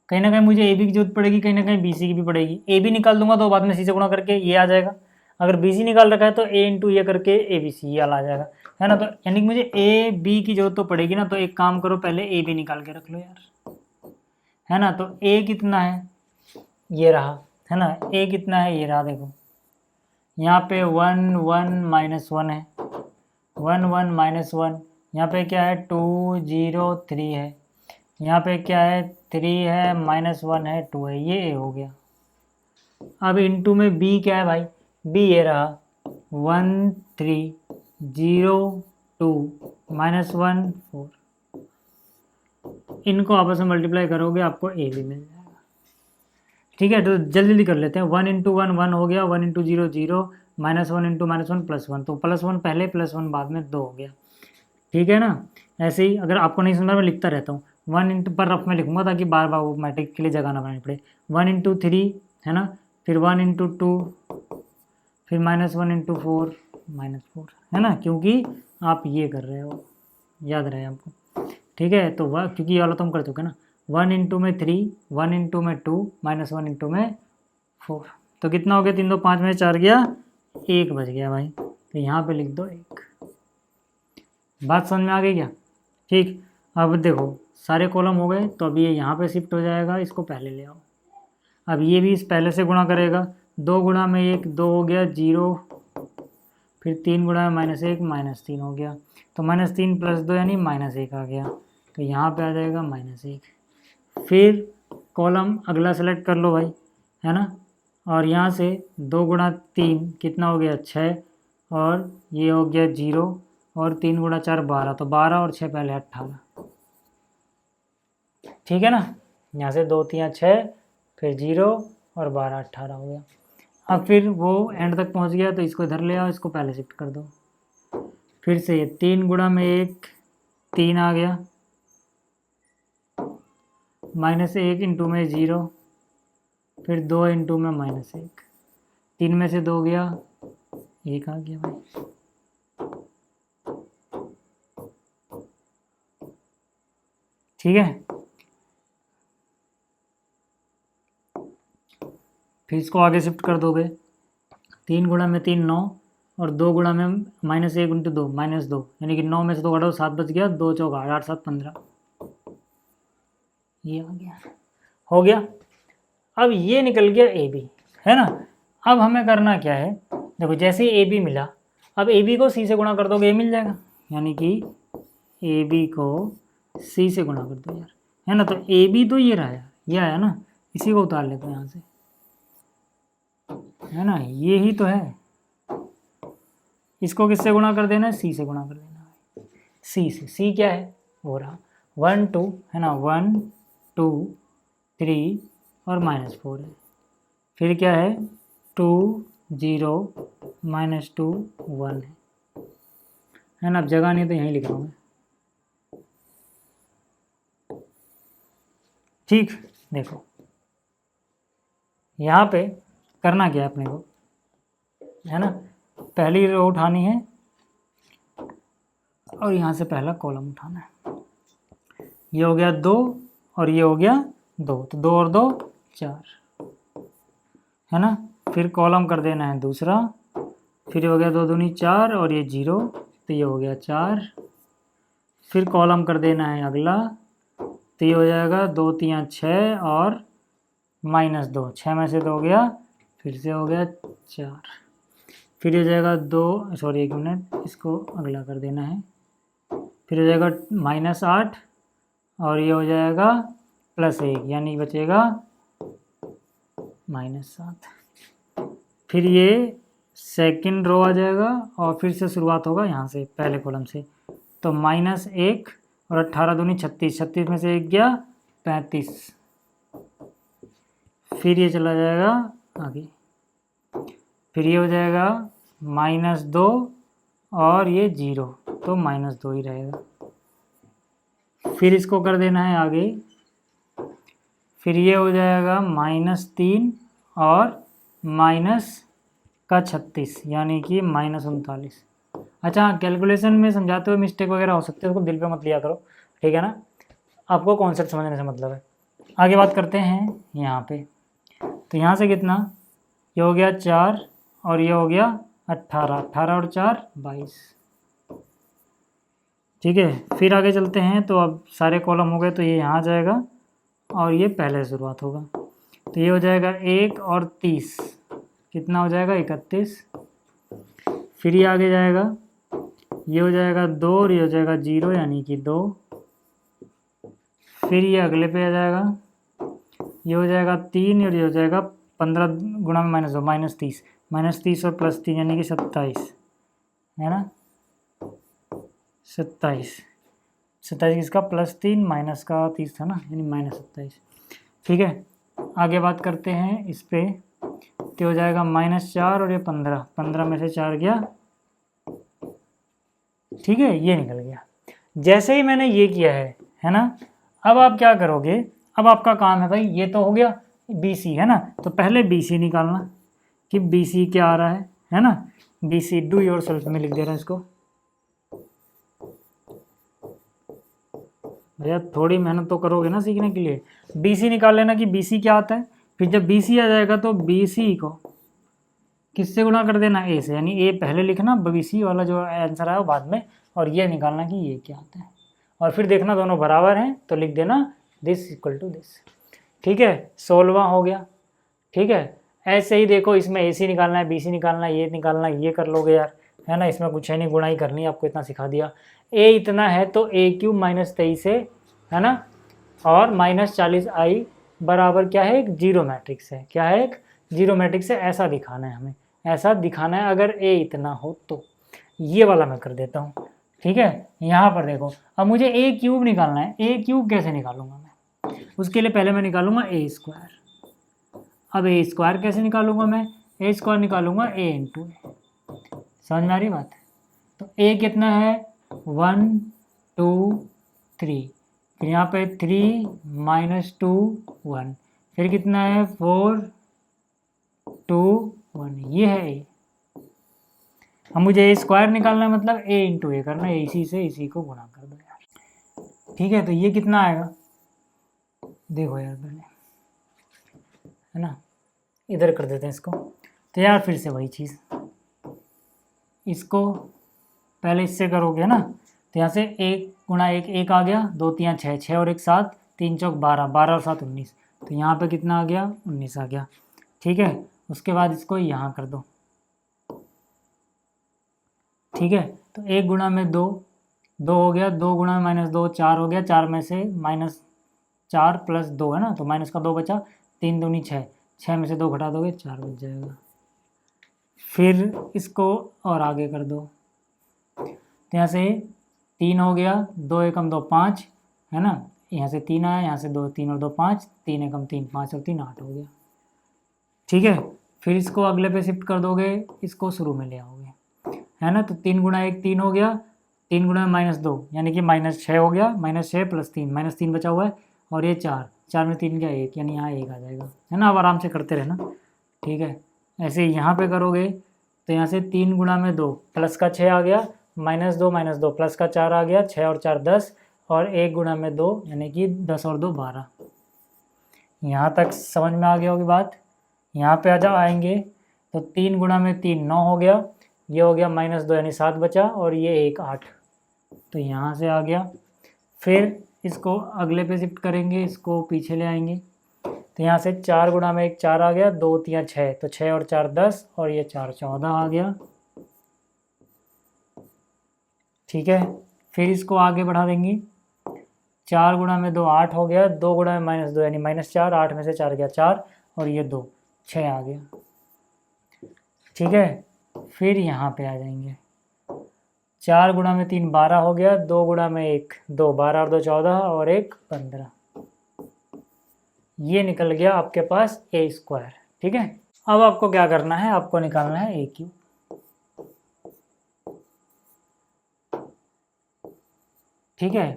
कहीं ना कहीं मुझे ए बी की जरूरत पड़ेगी, कहीं ना कहीं बी सी की भी पड़ेगी। ए बी निकाल दूंगा तो बाद में सी से गुणा करके ये आ जाएगा, अगर बी सी निकाल रखा है तो ए इंटू ये करके ए बी सी ये आ जाएगा, है ना। तो यानी कि मुझे ए बी की जरूरत तो पड़ेगी ना, तो एक काम करो पहले ए बी निकाल के रख लो यार, है ना। तो ए कितना है, ये रहा, है ना, ए कितना है, ये रहा। देखो यहाँ पे 1 1 -1 है, 1 1 -1, यहाँ पे क्या है 2 0 3 है, यहाँ पे क्या है 3 है, -1 है, 2 है, ये ए हो गया। अब इनटू में बी क्या है भाई, बी ये रहा 1 3 0 2 -1 4, इनको आपस में मल्टीप्लाई करोगे आपको ए भी मिल जाएगा। ठीक है, तो जल्दी जल्दी कर लेते हैं। 1 × 1 1 हो गया, 1 × 0 0, -1 × -1 +1, तो +1 पहले +1 बाद में 2 हो गया। ठीक है ना। ऐसे ही अगर आपको नहीं समझ में, मैं लिखता रहता हूँ, 1 इंटू पर रफ में लिखूंगा ताकि बार बार वो मैट्रिक के लिए जगह ना बनानी पड़े। 1 × 3 है ना, फिर 1 × 2, फिर -1 × 4 -4, है ना, क्योंकि आप ये कर रहे हो, याद रहे आपको। ठीक है, तो वह क्योंकि ये वाला तो हम कर चुके ना। 1 × में 3, 1 × में 2, -1 × में 4, तो कितना हो गया, 3 2 5 में 4 गया, 1 बच गया भाई, तो यहाँ पे लिख दो 1। बात समझ में आ गई क्या। ठीक, अब देखो सारे कॉलम हो गए, तो अब ये यहाँ पे शिफ्ट हो जाएगा, इसको पहले ले आओ। अब ये भी इस पहले से गुणा करेगा, 2 गुणा में 1 2 हो गया 0, फिर 3 गुणा में -1 -3 हो गया, तो -3 + 2 यानी -1 आ गया, तो यहाँ पे आ जाएगा -1। फिर कॉलम अगला सेलेक्ट कर लो भाई, है ना, और यहाँ से 2 × 3 कितना हो गया 6, और ये हो गया 0, और 3 गुणा 4 12, तो 12 और 6 पहले 18। ठीक है ना, यहाँ से 2 3 6, फिर 0 और 12 18 हो गया। अब फिर वो एंड तक पहुँच गया, तो इसको इधर ले आओ, इसको पहले शिफ्ट कर दो। फिर से 3 गुणा में 1 3 आ गया, -1 इंटू में 0, फिर 2 इंटू में -1, 3 में से 2 गया, 1 आ गया भाई। ठीक है, फिर इसको आगे शिफ्ट कर दोगे। 3 गुणा में 3 9, और 2 गुणा में -1 इंटू 2 -2, यानी कि 9 में से 2 घटाओ 7 बच गया, 2 चौका 8 7 15, ये आ गया, हो गया। अब ये निकल गया ए बी, है ना। अब हमें करना क्या है, देखो जैसे ही ए बी मिला, अब ए बी को सी से गुणा कर दोगे, ए मिल जाएगा, यानी कि ए बी को सी से गुणा कर दो यार, है ना। तो ए बी तो ये रहा यार, ये आया ना, इसी को उतार लेते हैं यहाँ से, है ना, ये ही तो है। इसको किससे गुणा कर देना है, सी से गुणा कर देना है, सी से। सी क्या है, वो रहा 1 2, है ना, 1 2 3 और -4 है। फिर क्या है 2 0 -2 1 है ना। अब जगह नहीं तो यहीं लिख रहा हूँ मैं। ठीक, देखो यहाँ पे करना क्या है अपने को, है ना, पहली रो उठानी है और यहाँ से पहला कॉलम उठाना है। ये हो गया 2 और ये हो गया 2, तो 2 और 2 4, है ना। फिर कॉलम कर देना है दूसरा, फिर ये हो गया 2 दूनी 4 और ये 0, तो ये हो गया 4। फिर कॉलम कर देना है अगला, तो ये हो जाएगा 2 3 6 और -2, 6 में से 2 गया, फिर से हो गया 4। फिर हो जाएगा 2, सॉरी 1 मिनट, इसको अगला कर देना है। फिर हो जाएगा -8 और ये हो जाएगा +1, यानी बचेगा -7। फिर ये सेकंड रो आ जाएगा और फिर से शुरुआत होगा यहाँ से पहले कॉलम से, तो -1 और 18 दूनी 36, 36 में से 1 गया 35। फिर ये चला जाएगा आगे, फिर ये हो जाएगा -2 और ये 0, तो -2 ही रहेगा। फिर इसको कर देना है आगे, फिर ये हो जाएगा -3 और -36, यानी कि -39। अच्छा, कैलकुलेशन में समझाते हुए मिस्टेक वगैरह हो सकते हैं, उसको दिल पे मत लिया करो, ठीक है ना, आपको कॉन्सेप्ट समझने से मतलब है। आगे बात करते हैं यहाँ पे, तो यहाँ से कितना, ये हो गया 4 और ये हो गया 18, 18 और 4 22। ठीक है, फिर आगे चलते हैं, तो अब सारे कॉलम हो गए, तो ये यहाँ जाएगा और ये पहले शुरुआत होगा, तो ये हो जाएगा 1 और 30, कितना हो जाएगा 31। फिर ये आगे जाएगा, ये हो जाएगा 2 और ये हो जाएगा 0, यानी कि 2। फिर ये अगले पे आ जाएगा, ये हो जाएगा 3 और ये हो जाएगा 15 गुणा में -2 -30, -30 और +3 यानी कि 27, है ना, 27। 27 किसका, +3 माइनस का 30 था ना, यानी -27। ठीक है, आगे बात करते हैं इस पे, तो हो जाएगा -4 और ये 15, 15 में से 4 गया, ठीक है, ये निकल गया। जैसे ही मैंने ये किया है ना, अब आप क्या करोगे, अब आपका काम है भाई, ये तो हो गया BC, है ना, तो पहले BC निकालना कि BC क्या आ रहा है ना। BC डू योर सेल्फ में लिख दे रहा है इसको, भैया थोड़ी मेहनत तो करोगे ना सीखने के लिए। BC निकाल लेना कि BC क्या आता है, फिर जब BC आ जाएगा तो BC को किससे गुणा कर देना, A से, यानी A पहले लिखना, BC वाला जो आंसर आया वो बाद में, और ये निकालना कि ये क्या आता है, और फिर देखना दोनों बराबर हैं तो लिख देना दिस इक्वल टू दिस। ठीक है, 16वां हो गया। ठीक है, ऐसे ही देखो, इसमें AC निकालना है, BC निकालना है, ये निकालना है, ये कर लोगे यार, है ना, इसमें कुछ है नहीं, गुणा ही करनी है, आपको इतना सिखा दिया। A इतना है तो A³ -23 है ना, और -40I बराबर क्या है, एक जीरो मैट्रिक्स है। क्या है, एक जीरो मैट्रिक्स है, ऐसा दिखाना है हमें, ऐसा दिखाना है। अगर A इतना हो तो ये वाला मैं कर देता हूँ। ठीक है, यहाँ पर देखो अब मुझे ए क्यूब निकालना है। ए क्यूब कैसे निकालूंगा मैं? उसके लिए पहले मैं निकालूंगा ए स्क्वायर। अब ए स्क्वायर कैसे निकालूंगा मैं? ए स्क्वायर निकालूंगा ए इंटू ए। समझ में आ रही बात? तो ए कितना है? 1 2 3, फिर यहाँ पे 3 -2 1, फिर कितना है? 4 2 1, ये है ए। अब मुझे ए स्क्वायर निकालना है, मतलब ए इंटू ए करना है, इसी से इसी को गुणा कर दो यार। ठीक है, तो ये कितना आएगा देखो यार पहले, है ना, इधर कर देते हैं इसको। तो यार फिर से वही चीज़, इसको पहले इससे करोगे ना, तो यहाँ से 1 गुणा 1 1 आ गया, 2 3 6 6 और 1 7, 3 चौक 12, 12 और 7 19, तो यहाँ पे कितना आ गया? 19 आ गया। ठीक है, उसके बाद इसको यहाँ कर दो। ठीक है, तो 1 गुणा में 2 2 हो गया, 2 गुणा में -2 4 हो गया, 4 में से -4 + 2 है ना, तो माइनस का 2 बचा, 3 दूनी 6, 6 में से 2 घटा दोगे 4 बच जाएगा। फिर इसको और आगे कर दो, तो यहाँ से 3 हो गया, 2 एकम 2 5, है ना, यहाँ से 3 आया, यहाँ से 2 3 और 2 5, 3 एकम 3 5 और 3 8 हो गया। ठीक है, फिर इसको अगले पे शिफ्ट कर दोगे, इसको शुरू में ले आओगे, है ना, तो 3 गुणा 1 3 हो गया, 3 गुणा -2 यानी कि -6 हो गया, -6 + 3 -3 बचा हुआ है, और ये 4 4 में 3 क्या 1, यानी यहाँ 1 आ जाएगा, है ना। अब आराम से करते रहना। ठीक है, ऐसे यहाँ पे करोगे तो यहाँ से 3 गुणा में 2 प्लस का 6 आ गया, -2 प्लस का 4 आ गया, 6 और 4 10, और 1 गुणा में 2 यानी कि 10 और 2 12। यहाँ तक समझ में आ गया होगी बात। यहाँ पे आएंगे तो 3 गुणा में 3 9 हो गया, ये हो गया -2 यानी 7 बचा, और ये 1 8, तो यहाँ से आ गया। फिर इसको अगले पे शिफ्ट करेंगे, इसको पीछे ले आएंगे, तो यहाँ से 4 गुणा में 1 4 आ गया, 2 3 6, तो 6 और 4 10, और ये 4 14 आ गया। ठीक है, फिर इसको आगे बढ़ा देंगे, 4 गुणा में 2 8 हो गया, 2 गुणा में -2 यानी -4, 8 में से 4 गया 4, और ये 2 6 आ गया। ठीक है, फिर यहाँ पे आ जाएंगे, 4 गुणा में 3 12 हो गया, 2 गुणा में 1 2, 12 और 2 14, और 1 15, ये निकल गया आपके पास ए स्क्वायर। ठीक है, अब आपको क्या करना है? आपको निकालना है ए क्यूब। ठीक है,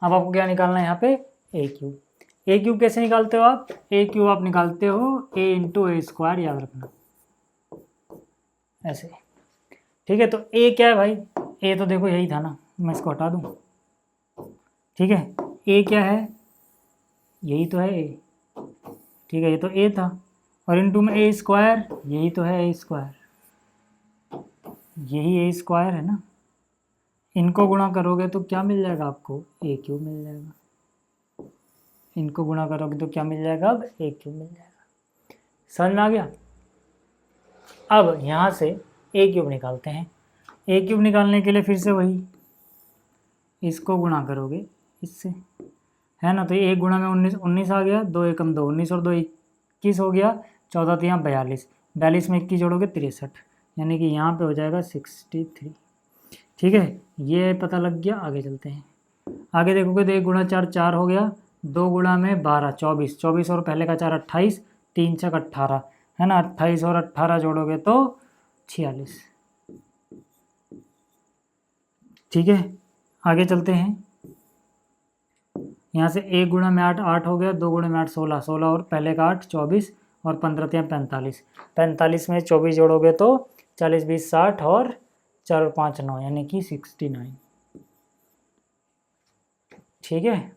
अब आपको क्या निकालना है यहाँ पे? ए क्यूब। ए क्यूब कैसे निकालते हो आप? ए क्यूब आप निकालते हो ए इंटू ए स्क्वायर, याद रखना ऐसे। ठीक है, तो ए क्या है भाई? ए तो देखो यही था ना, मैं इसको हटा दूँ। ठीक है, ए क्या है? यही तो है ए। ठीक है, ये तो ए था, और इनटू में ए स्क्वायर, यही तो है ए स्क्वायर, यही ए स्क्वायर है ना। इनको गुणा करोगे तो क्या मिल जाएगा आपको? ए क्यूब मिल जाएगा। इनको गुणा करोगे तो क्या मिल जाएगा? अब ए क्यूब मिल जाएगा। समझ में आ गया? अब यहाँ से ए क्यूब निकालते हैं। ए क्यूब निकालने के लिए फिर से वही, इसको गुणा करोगे इससे, है ना, तो ये 1 गुणा में 19 19 आ गया, 2 एकम 2 19 और 2 21 हो गया, 14 तो यहाँ 42, 42 में 21 जोड़ोगे 63, यानी कि यहाँ पे हो जाएगा 63। ठीक है, ये पता लग गया। आगे चलते हैं, आगे देखोगे तो 1 गुणा 4 4 हो गया, 2 गुणा में 12 24, 24 और पहले का 4 28, 3 छक 18, है ना, 28 और 18 जोड़ोगे तो 46। ठीक है, आगे चलते हैं, यहाँ से 1 गुणा में 8 8 हो गया, 2 गुणा में 8 16, 16 और पहले का 8 24, और 15 3 45, 45 में 24 जोड़ोगे तो 40 20 60, और 4 और 5 9, यानी कि 69। ठीक है,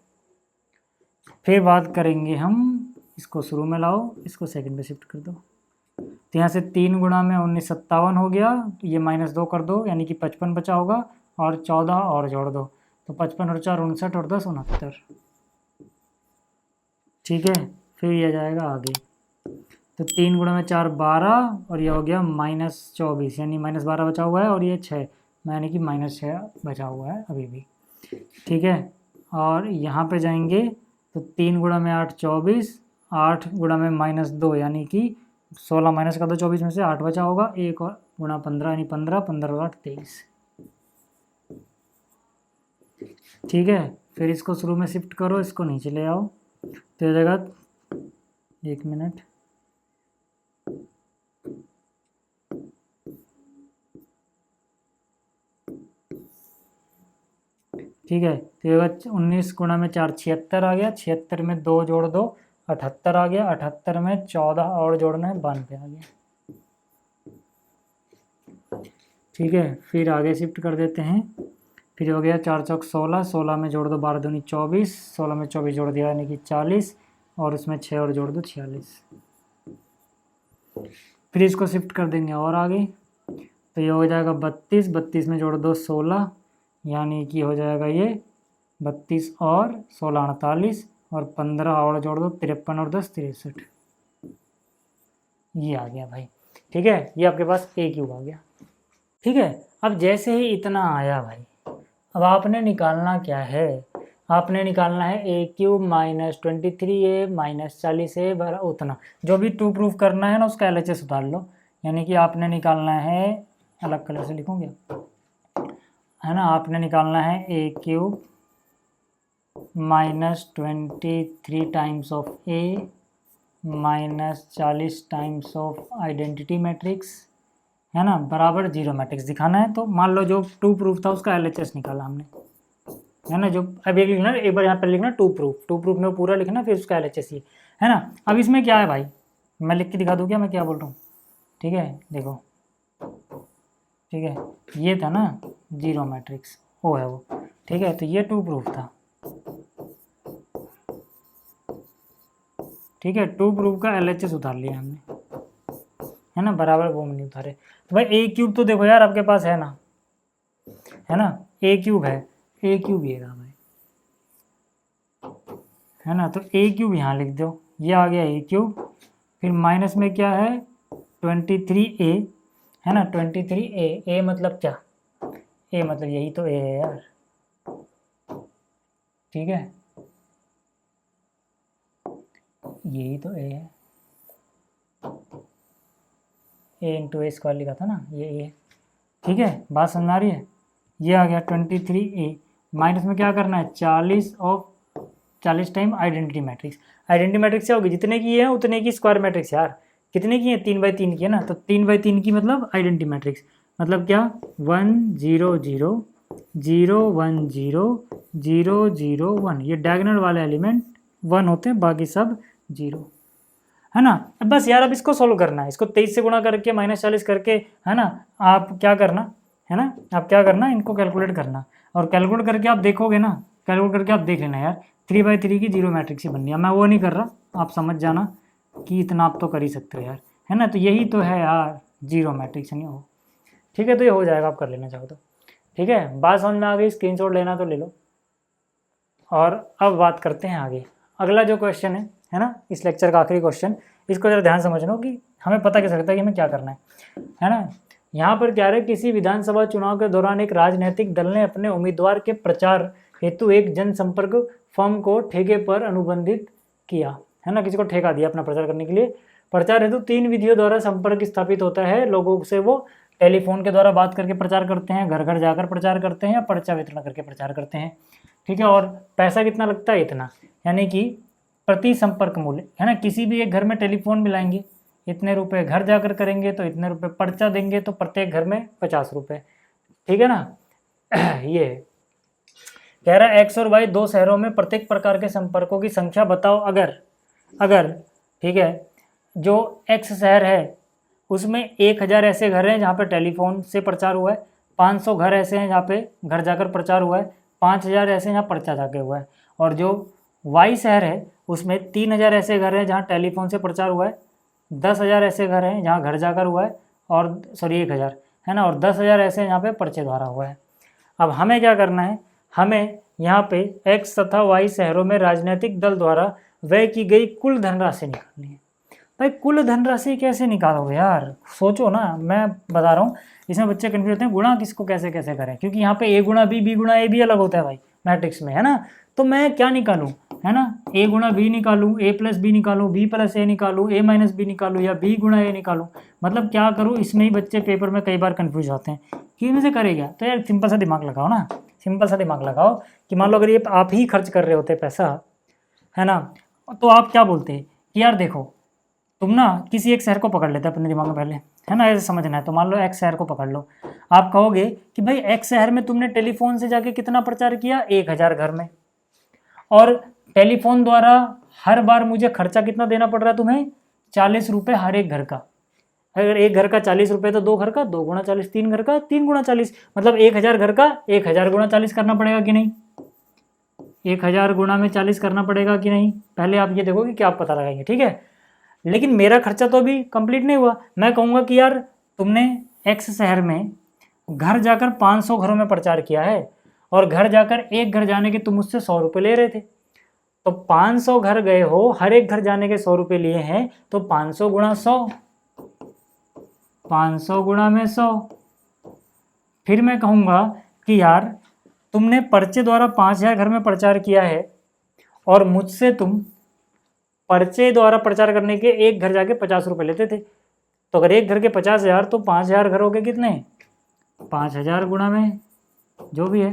फिर बात करेंगे हम, इसको शुरू में लाओ, इसको सेकंड पे शिफ्ट कर दो, तो यहाँ से 3 गुणा में 19 57 हो गया, तो ये -2 कर दो, यानी कि 55 बचा होगा, और 14 और जोड़ दो, तो 55 और 4 59, और 10 69। ठीक है, फिर ये जाएगा आगे, तो 3 गुणा में 4 12, और ये हो गया -24, यानी -12 बचा हुआ है, और ये 6, यानी कि -6 बचा हुआ है अभी भी। ठीक है, और यहाँ पे जाएंगे तो 3 गुणा में 8 24, 8 गुणा में -2 यानी कि 16 माइनस का 2 24 में से 8 बचा होगा, 1 और गुणा 15 यानी 15, 15 और 8 23। ठीक है, फिर इसको शुरू में शिफ्ट करो, इसको नीचे ले आओ, तो हो जाएगा 1 मिनट, ठीक है। तो ये 19 गुणा में 4 76 आ गया, 76 में 2 जोड़ दो 78 आ गया, 78 में 14 और जोड़ना है 92 आ गया, ठीक है। फिर आगे शिफ्ट कर देते हैं, फिर हो गया 4 चौक 16, 16 में जोड़ दो 12 दूनी 24, 16 में 24 जोड़ दिया यानी कि 40, और उसमें 6 और जोड़ दो 46। फिर इसको शिफ्ट कर देंगे और आगे, तो ये हो जाएगा 32, 32 में जोड़ दो 16 यानी कि हो जाएगा ये 32 और 16 48, और 15 और जोड़ दो 53 और 10 63, ये आ गया भाई, ठीक है। ये आपके पास ए क्यूब आ गया, ठीक है। अब जैसे ही इतना आया भाई, अब आपने निकालना क्या है, आपने निकालना है a cube minus 23a minus 40a बराबर उतना, जो भी टू प्रूफ करना है ना उसका LHS उतार लो, यानी कि आपने निकालना है, अलग कलर से लिखूंगे, है ना, आपने निकालना है a cube minus 23 times of a minus 40 times of identity matrix, है ना, बराबर 0 मैट्रिक्स दिखाना है। तो मान लो जो टू प्रूफ था उसका LHS निकाला हमने, है ना, जो अब एक लिखना, एक बार यहाँ पर लिखना टू प्रूफ में पूरा लिखना, फिर उसका LHS ये, है ना। अब इसमें क्या है भाई, मैं लिख के दिखा दूँ क्या मैं क्या बोल रहा हूँ, ठीक है, देखो, ठीक है, ये था ना 0 मैट्रिक्स, वो है वो, ठीक है। तो ये टू प्रूफ था, ठीक है, टू प्रूफ का LHS उतार लिया हमने, है ना, बराबर वो नहीं उतारे। तो भाई ए क्यूब तो देखो यार आपके पास है ना, है ना, ए क्यूब है, ए क्यूब ये रहा भाई, है ना। तो ए क्यूब यहाँ लिख दो, ये आ गया ए क्यूब, फिर माइनस में क्या है 23a, है ना, 23a, ए मतलब क्या, ए मतलब यही तो ए है यार, ठीक है, यही तो ए है, ए इंटू ए स्क्वायर लिखा था ना, ये ए, ठीक है, बात समझ आ रही है। ये आ गया 23a, माइनस में क्या करना है 40 और 40 time identity matrix, identity matrix क्या होगी, जितने की है उतने की स्क्वायर मैट्रिक्स यार, कितने की है 3/3 की है ना, तो 3/3 की मतलब आइडेंटिटी मैट्रिक्स, मतलब क्या 1 0 0 0 1 0 0 0 1, ये डायगोनल वाले एलिमेंट 1 होते हैं, बाकी सब 0, है ना। अब बस यार अब इसको सोल्व करना है, इसको 23 से गुणा करके माइनस 40 करके, है ना, आप क्या करना है ना, आप क्या करना इनको कैलकुलेट करना, और कैलकुलेट करके आप देखोगे ना, कैलकुलेट करके आप देख लेना यार 3/3 की 0 मैट्रिक्स ही बननी है, मैं वो नहीं कर रहा, आप समझ जाना कि इतना आप तो कर ही सकते हो यार, है ना। तो यही तो है यार 0 मैट्रिक्स नहीं हो, ठीक है। तो ये हो जाएगा, आप कर लेना चाहो तो, ठीक है। बात समझ में आ गई, स्क्रीनशॉट लेना तो ले लो। और अब बात करते हैं आगे, अगला जो क्वेश्चन है ना, इस लेक्चर का आखिरी क्वेश्चन, इसको जरा ध्यान समझना कि हमें पता कैसे लगता है कि हमें क्या करना है ना। यहाँ पर क्या है, किसी विधानसभा चुनाव के दौरान एक राजनीतिक दल ने अपने उम्मीदवार के प्रचार हेतु एक जनसंपर्क फर्म को ठेके पर अनुबंधित किया, है ना, किसी को ठेका दिया अपना प्रचार करने के लिए। प्रचार हेतु 3 विधियों द्वारा संपर्क स्थापित होता है, लोगों से वो टेलीफोन के द्वारा बात करके प्रचार करते हैं, घर घर जाकर प्रचार करते हैं, या पर्चा वितरण करके प्रचार करते हैं, ठीक है। और पैसा कितना लगता है, इतना, यानी कि प्रति संपर्क मूल्य, है ना, किसी भी एक घर में टेलीफोन मिलाएंगे इतने रुपए, घर जाकर करेंगे तो इतने रुपए, पर्चा देंगे तो प्रत्येक घर में 50 रुपये, ठीक है ना। ये कह रहा है X और Y 2 शहरों में प्रत्येक प्रकार के संपर्कों की संख्या बताओ, अगर ठीक है, जो X शहर है उसमें 1000 ऐसे घर हैं जहाँ पे टेलीफोन से प्रचार हुआ है, 500 घर ऐसे हैं जहाँ पे घर जाकर प्रचार हुआ है, 5000 ऐसे हैं जहाँ पर्चा जाके हुआ है, और जो Y शहर है उसमें 3000 ऐसे घर हैं जहाँ टेलीफोन से प्रचार हुआ है, 10,000 ऐसे घर हैं जहाँ घर जाकर हुआ है, और सॉरी 1000, है ना, और 10,000 ऐसे हैं जहाँ पे पर्चे द्वारा हुआ है। अब हमें क्या करना है, हमें यहाँ पे X तथा Y शहरों में राजनीतिक दल द्वारा व्यय की गई कुल धनराशि निकालनी है। भाई कुल धनराशि कैसे निकालोगे यार, सोचो ना, मैं बता रहा हूँ, इसमें बच्चे कन्फ्यूज होते हैं गुणा किसको कैसे कैसे करें, क्योंकि यहाँ पे A गुणा B गुणा A भी अलग होता है भाई मैट्रिक्स में, है ना। तो मैं क्या निकालूँ, है ना, A गुणा B निकालूँ, A प्लस B निकालूँ, B प्लस A निकालूँ, A माइनस B निकालूँ, या B गुणा A निकालूँ, मतलब क्या करूँ, इसमें ही बच्चे पेपर में कई बार कन्फ्यूज होते हैं कि इनमें से करेगा। तो यार सिंपल सा दिमाग लगाओ ना, सिंपल सा दिमाग लगाओ कि मान लो अगर ये आप ही खर्च कर रहे होते पैसा, है ना, तो आप क्या बोलते कि यार देखो तुम ना किसी एक शहर को पकड़ लेते अपने दिमाग में पहले, है ना, ऐसे समझना है। तो मान लो एक्स शहर को पकड़ लो, आप कहोगे कि भाई एक्स शहर में तुमने टेलीफोन से जाके कितना प्रचार किया, 1000 घर में, और टेलीफोन द्वारा हर बार मुझे खर्चा कितना देना पड़ रहा है तुम्हें, 40 रुपये हर एक घर का। अगर एक घर का 40 रुपये तो 2 घर का 2 गुणा 40, 3 घर का 3 गुणा 40, मतलब 1000 घर का 1000 गुणा 40 करना पड़ेगा कि नहीं, 1000 गुणा में 40 करना पड़ेगा कि नहीं। पहले आप ये देखो कि क्या आप पता लगाएंगे, ठीक है। लेकिन मेरा खर्चा तो अभी कंप्लीट नहीं हुआ। मैं कहूँगा कि यार तुमने एक्स शहर में घर जाकर 500 घरों में प्रचार किया है, और घर जाकर एक घर जाने के तुम मुझसे 100 रुपये ले रहे थे, तो 500 घर गए हो, हर एक घर जाने के 100 रुपये लिए हैं, तो 500 गुणा 100, 500 गुणा में 100। फिर मैं कहूँगा कि यार तुमने पर्चे द्वारा 5000 घर में प्रचार किया है, और मुझसे तुम पर्चे द्वारा प्रचार करने के एक घर जाके 50 रुपये लेते थे, तो अगर एक घर के 50,000 तो 5000 घर हो गए कितने, 5000 गुणा में जो भी है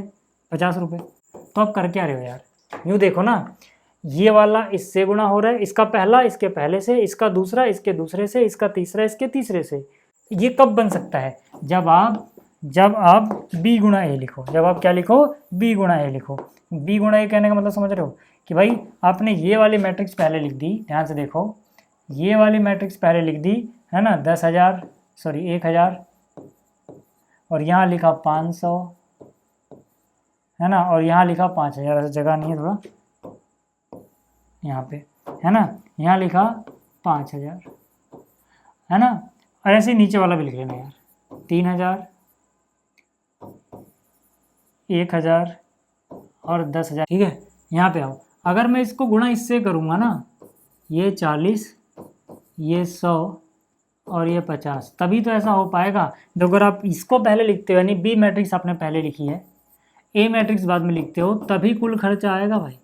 50 रुपये। तो आप कर क्या रहे हो यार, यूँ देखो ना, ये वाला इससे गुणा हो रहा है, इसका पहला इसके पहले से, इसका दूसरा इसके दूसरे से, इसका तीसरा इसके तीसरे से। ये कब बन सकता है, जब आप b गुणा ए लिखो, जब आप क्या लिखो, b गुणा ए लिखो। b गुणा ए कहने का मतलब समझ रहे हो कि भाई आपने ये वाली मैट्रिक्स पहले लिख दी, ध्यान से देखो, ये वाली मैट्रिक्स पहले लिख दी, है ना, 10,000 और यहाँ लिखा 500, है ना, और यहाँ लिखा 5000, ऐसा जगह नहीं है थोड़ा यहाँ पे, है ना, यहाँ लिखा 5000, है ना, और ऐसे नीचे वाला भी लिख लेना यार, 3000, 1000 और 10,000, ठीक है। यहाँ पे आओ, अगर मैं इसको गुणा इससे करूँगा ना, ये 40, ये 100 और ये 50, तभी तो ऐसा हो पाएगा। तो अगर आप इसको पहले लिखते हो, यानी बी मैट्रिक्स आपने पहले लिखी है, ए मैट्रिक्स बाद में लिखते हो, तभी कुल खर्चा आएगा भाई,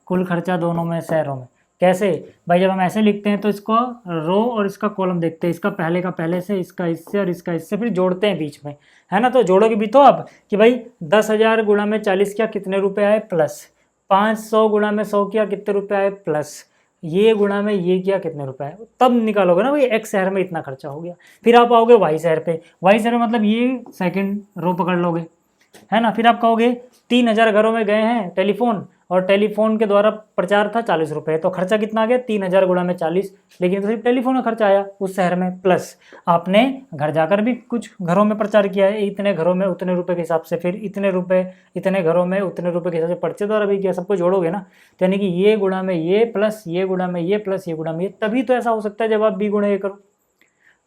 कुल खर्चा दोनों में शहरों में। कैसे भाई, जब हम ऐसे लिखते हैं तो इसको रो और इसका कॉलम देखते हैं, इसका पहले का पहले से, इसका इससे और इसका इससे, फिर जोड़ते हैं बीच में, है ना। तो जोड़ोगे भी तो आप कि भाई 10,000 गुणा में 40 किया कितने रुपए आए, प्लस 500 गुणा में 100 किया कितने रुपए आए, प्लस ये गुणा में ये किया कितने रुपए आए, तब निकालोगे ना भाई एक्स शहर में इतना खर्चा हो गया। फिर आप आओगे वाई शहर पे, वाई शहर में मतलब ये सेकंड रो पकड़ लोगे, है ना। फिर आप कहोगे 3000 घरों में गए हैं टेलीफोन, और टेलीफोन के द्वारा प्रचार था 40 रुपये, तो खर्चा कितना आ गया, 3000 गुणा में 40, लेकिन तो सिर्फ टेलीफोन का खर्चा आया उस शहर में, प्लस आपने घर जाकर भी कुछ घरों में प्रचार किया है, इतने घरों में उतने रुपए के हिसाब से, फिर इतने रुपए, इतने घरों में उतने रुपए के हिसाब से पर्चे द्वारा भी किया, सबको जोड़ोगे ना, तो यानी कि ये गुणा में ये प्लस ये गुणा में ये प्लस ये गुणा में ये, तभी तो ऐसा हो सकता है जब आप बी गुणा ए करो।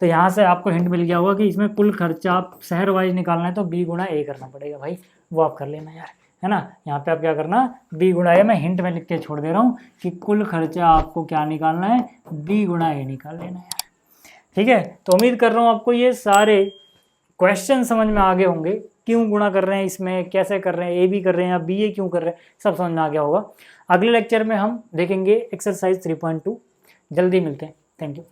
तो यहाँ से आपको हिंट मिल गया होगा कि इसमें कुल खर्चा आप शहर वाइज निकालना है तो बी गुणा ए करना पड़ेगा भाई, वो आप कर लेना यार, है ना। यहाँ पे आप क्या करना, बी गुणा ए, मैं हिंट में लिख के छोड़ दे रहा हूँ कि कुल खर्चा आपको क्या निकालना है, बी गुणा ए निकाल लेना यार, ठीक है। तो उम्मीद कर रहा हूँ आपको ये सारे क्वेश्चन समझ में आ गए होंगे, क्यों गुणा कर रहे हैं इसमें, कैसे कर रहे हैं, ए बी कर रहे हैं या बी ए क्यों कर रहे हैं, सब समझ में आ गया होगा। अगले लेक्चर में हम देखेंगे एक्सरसाइज 3.2। जल्दी मिलते हैं, थैंक यू।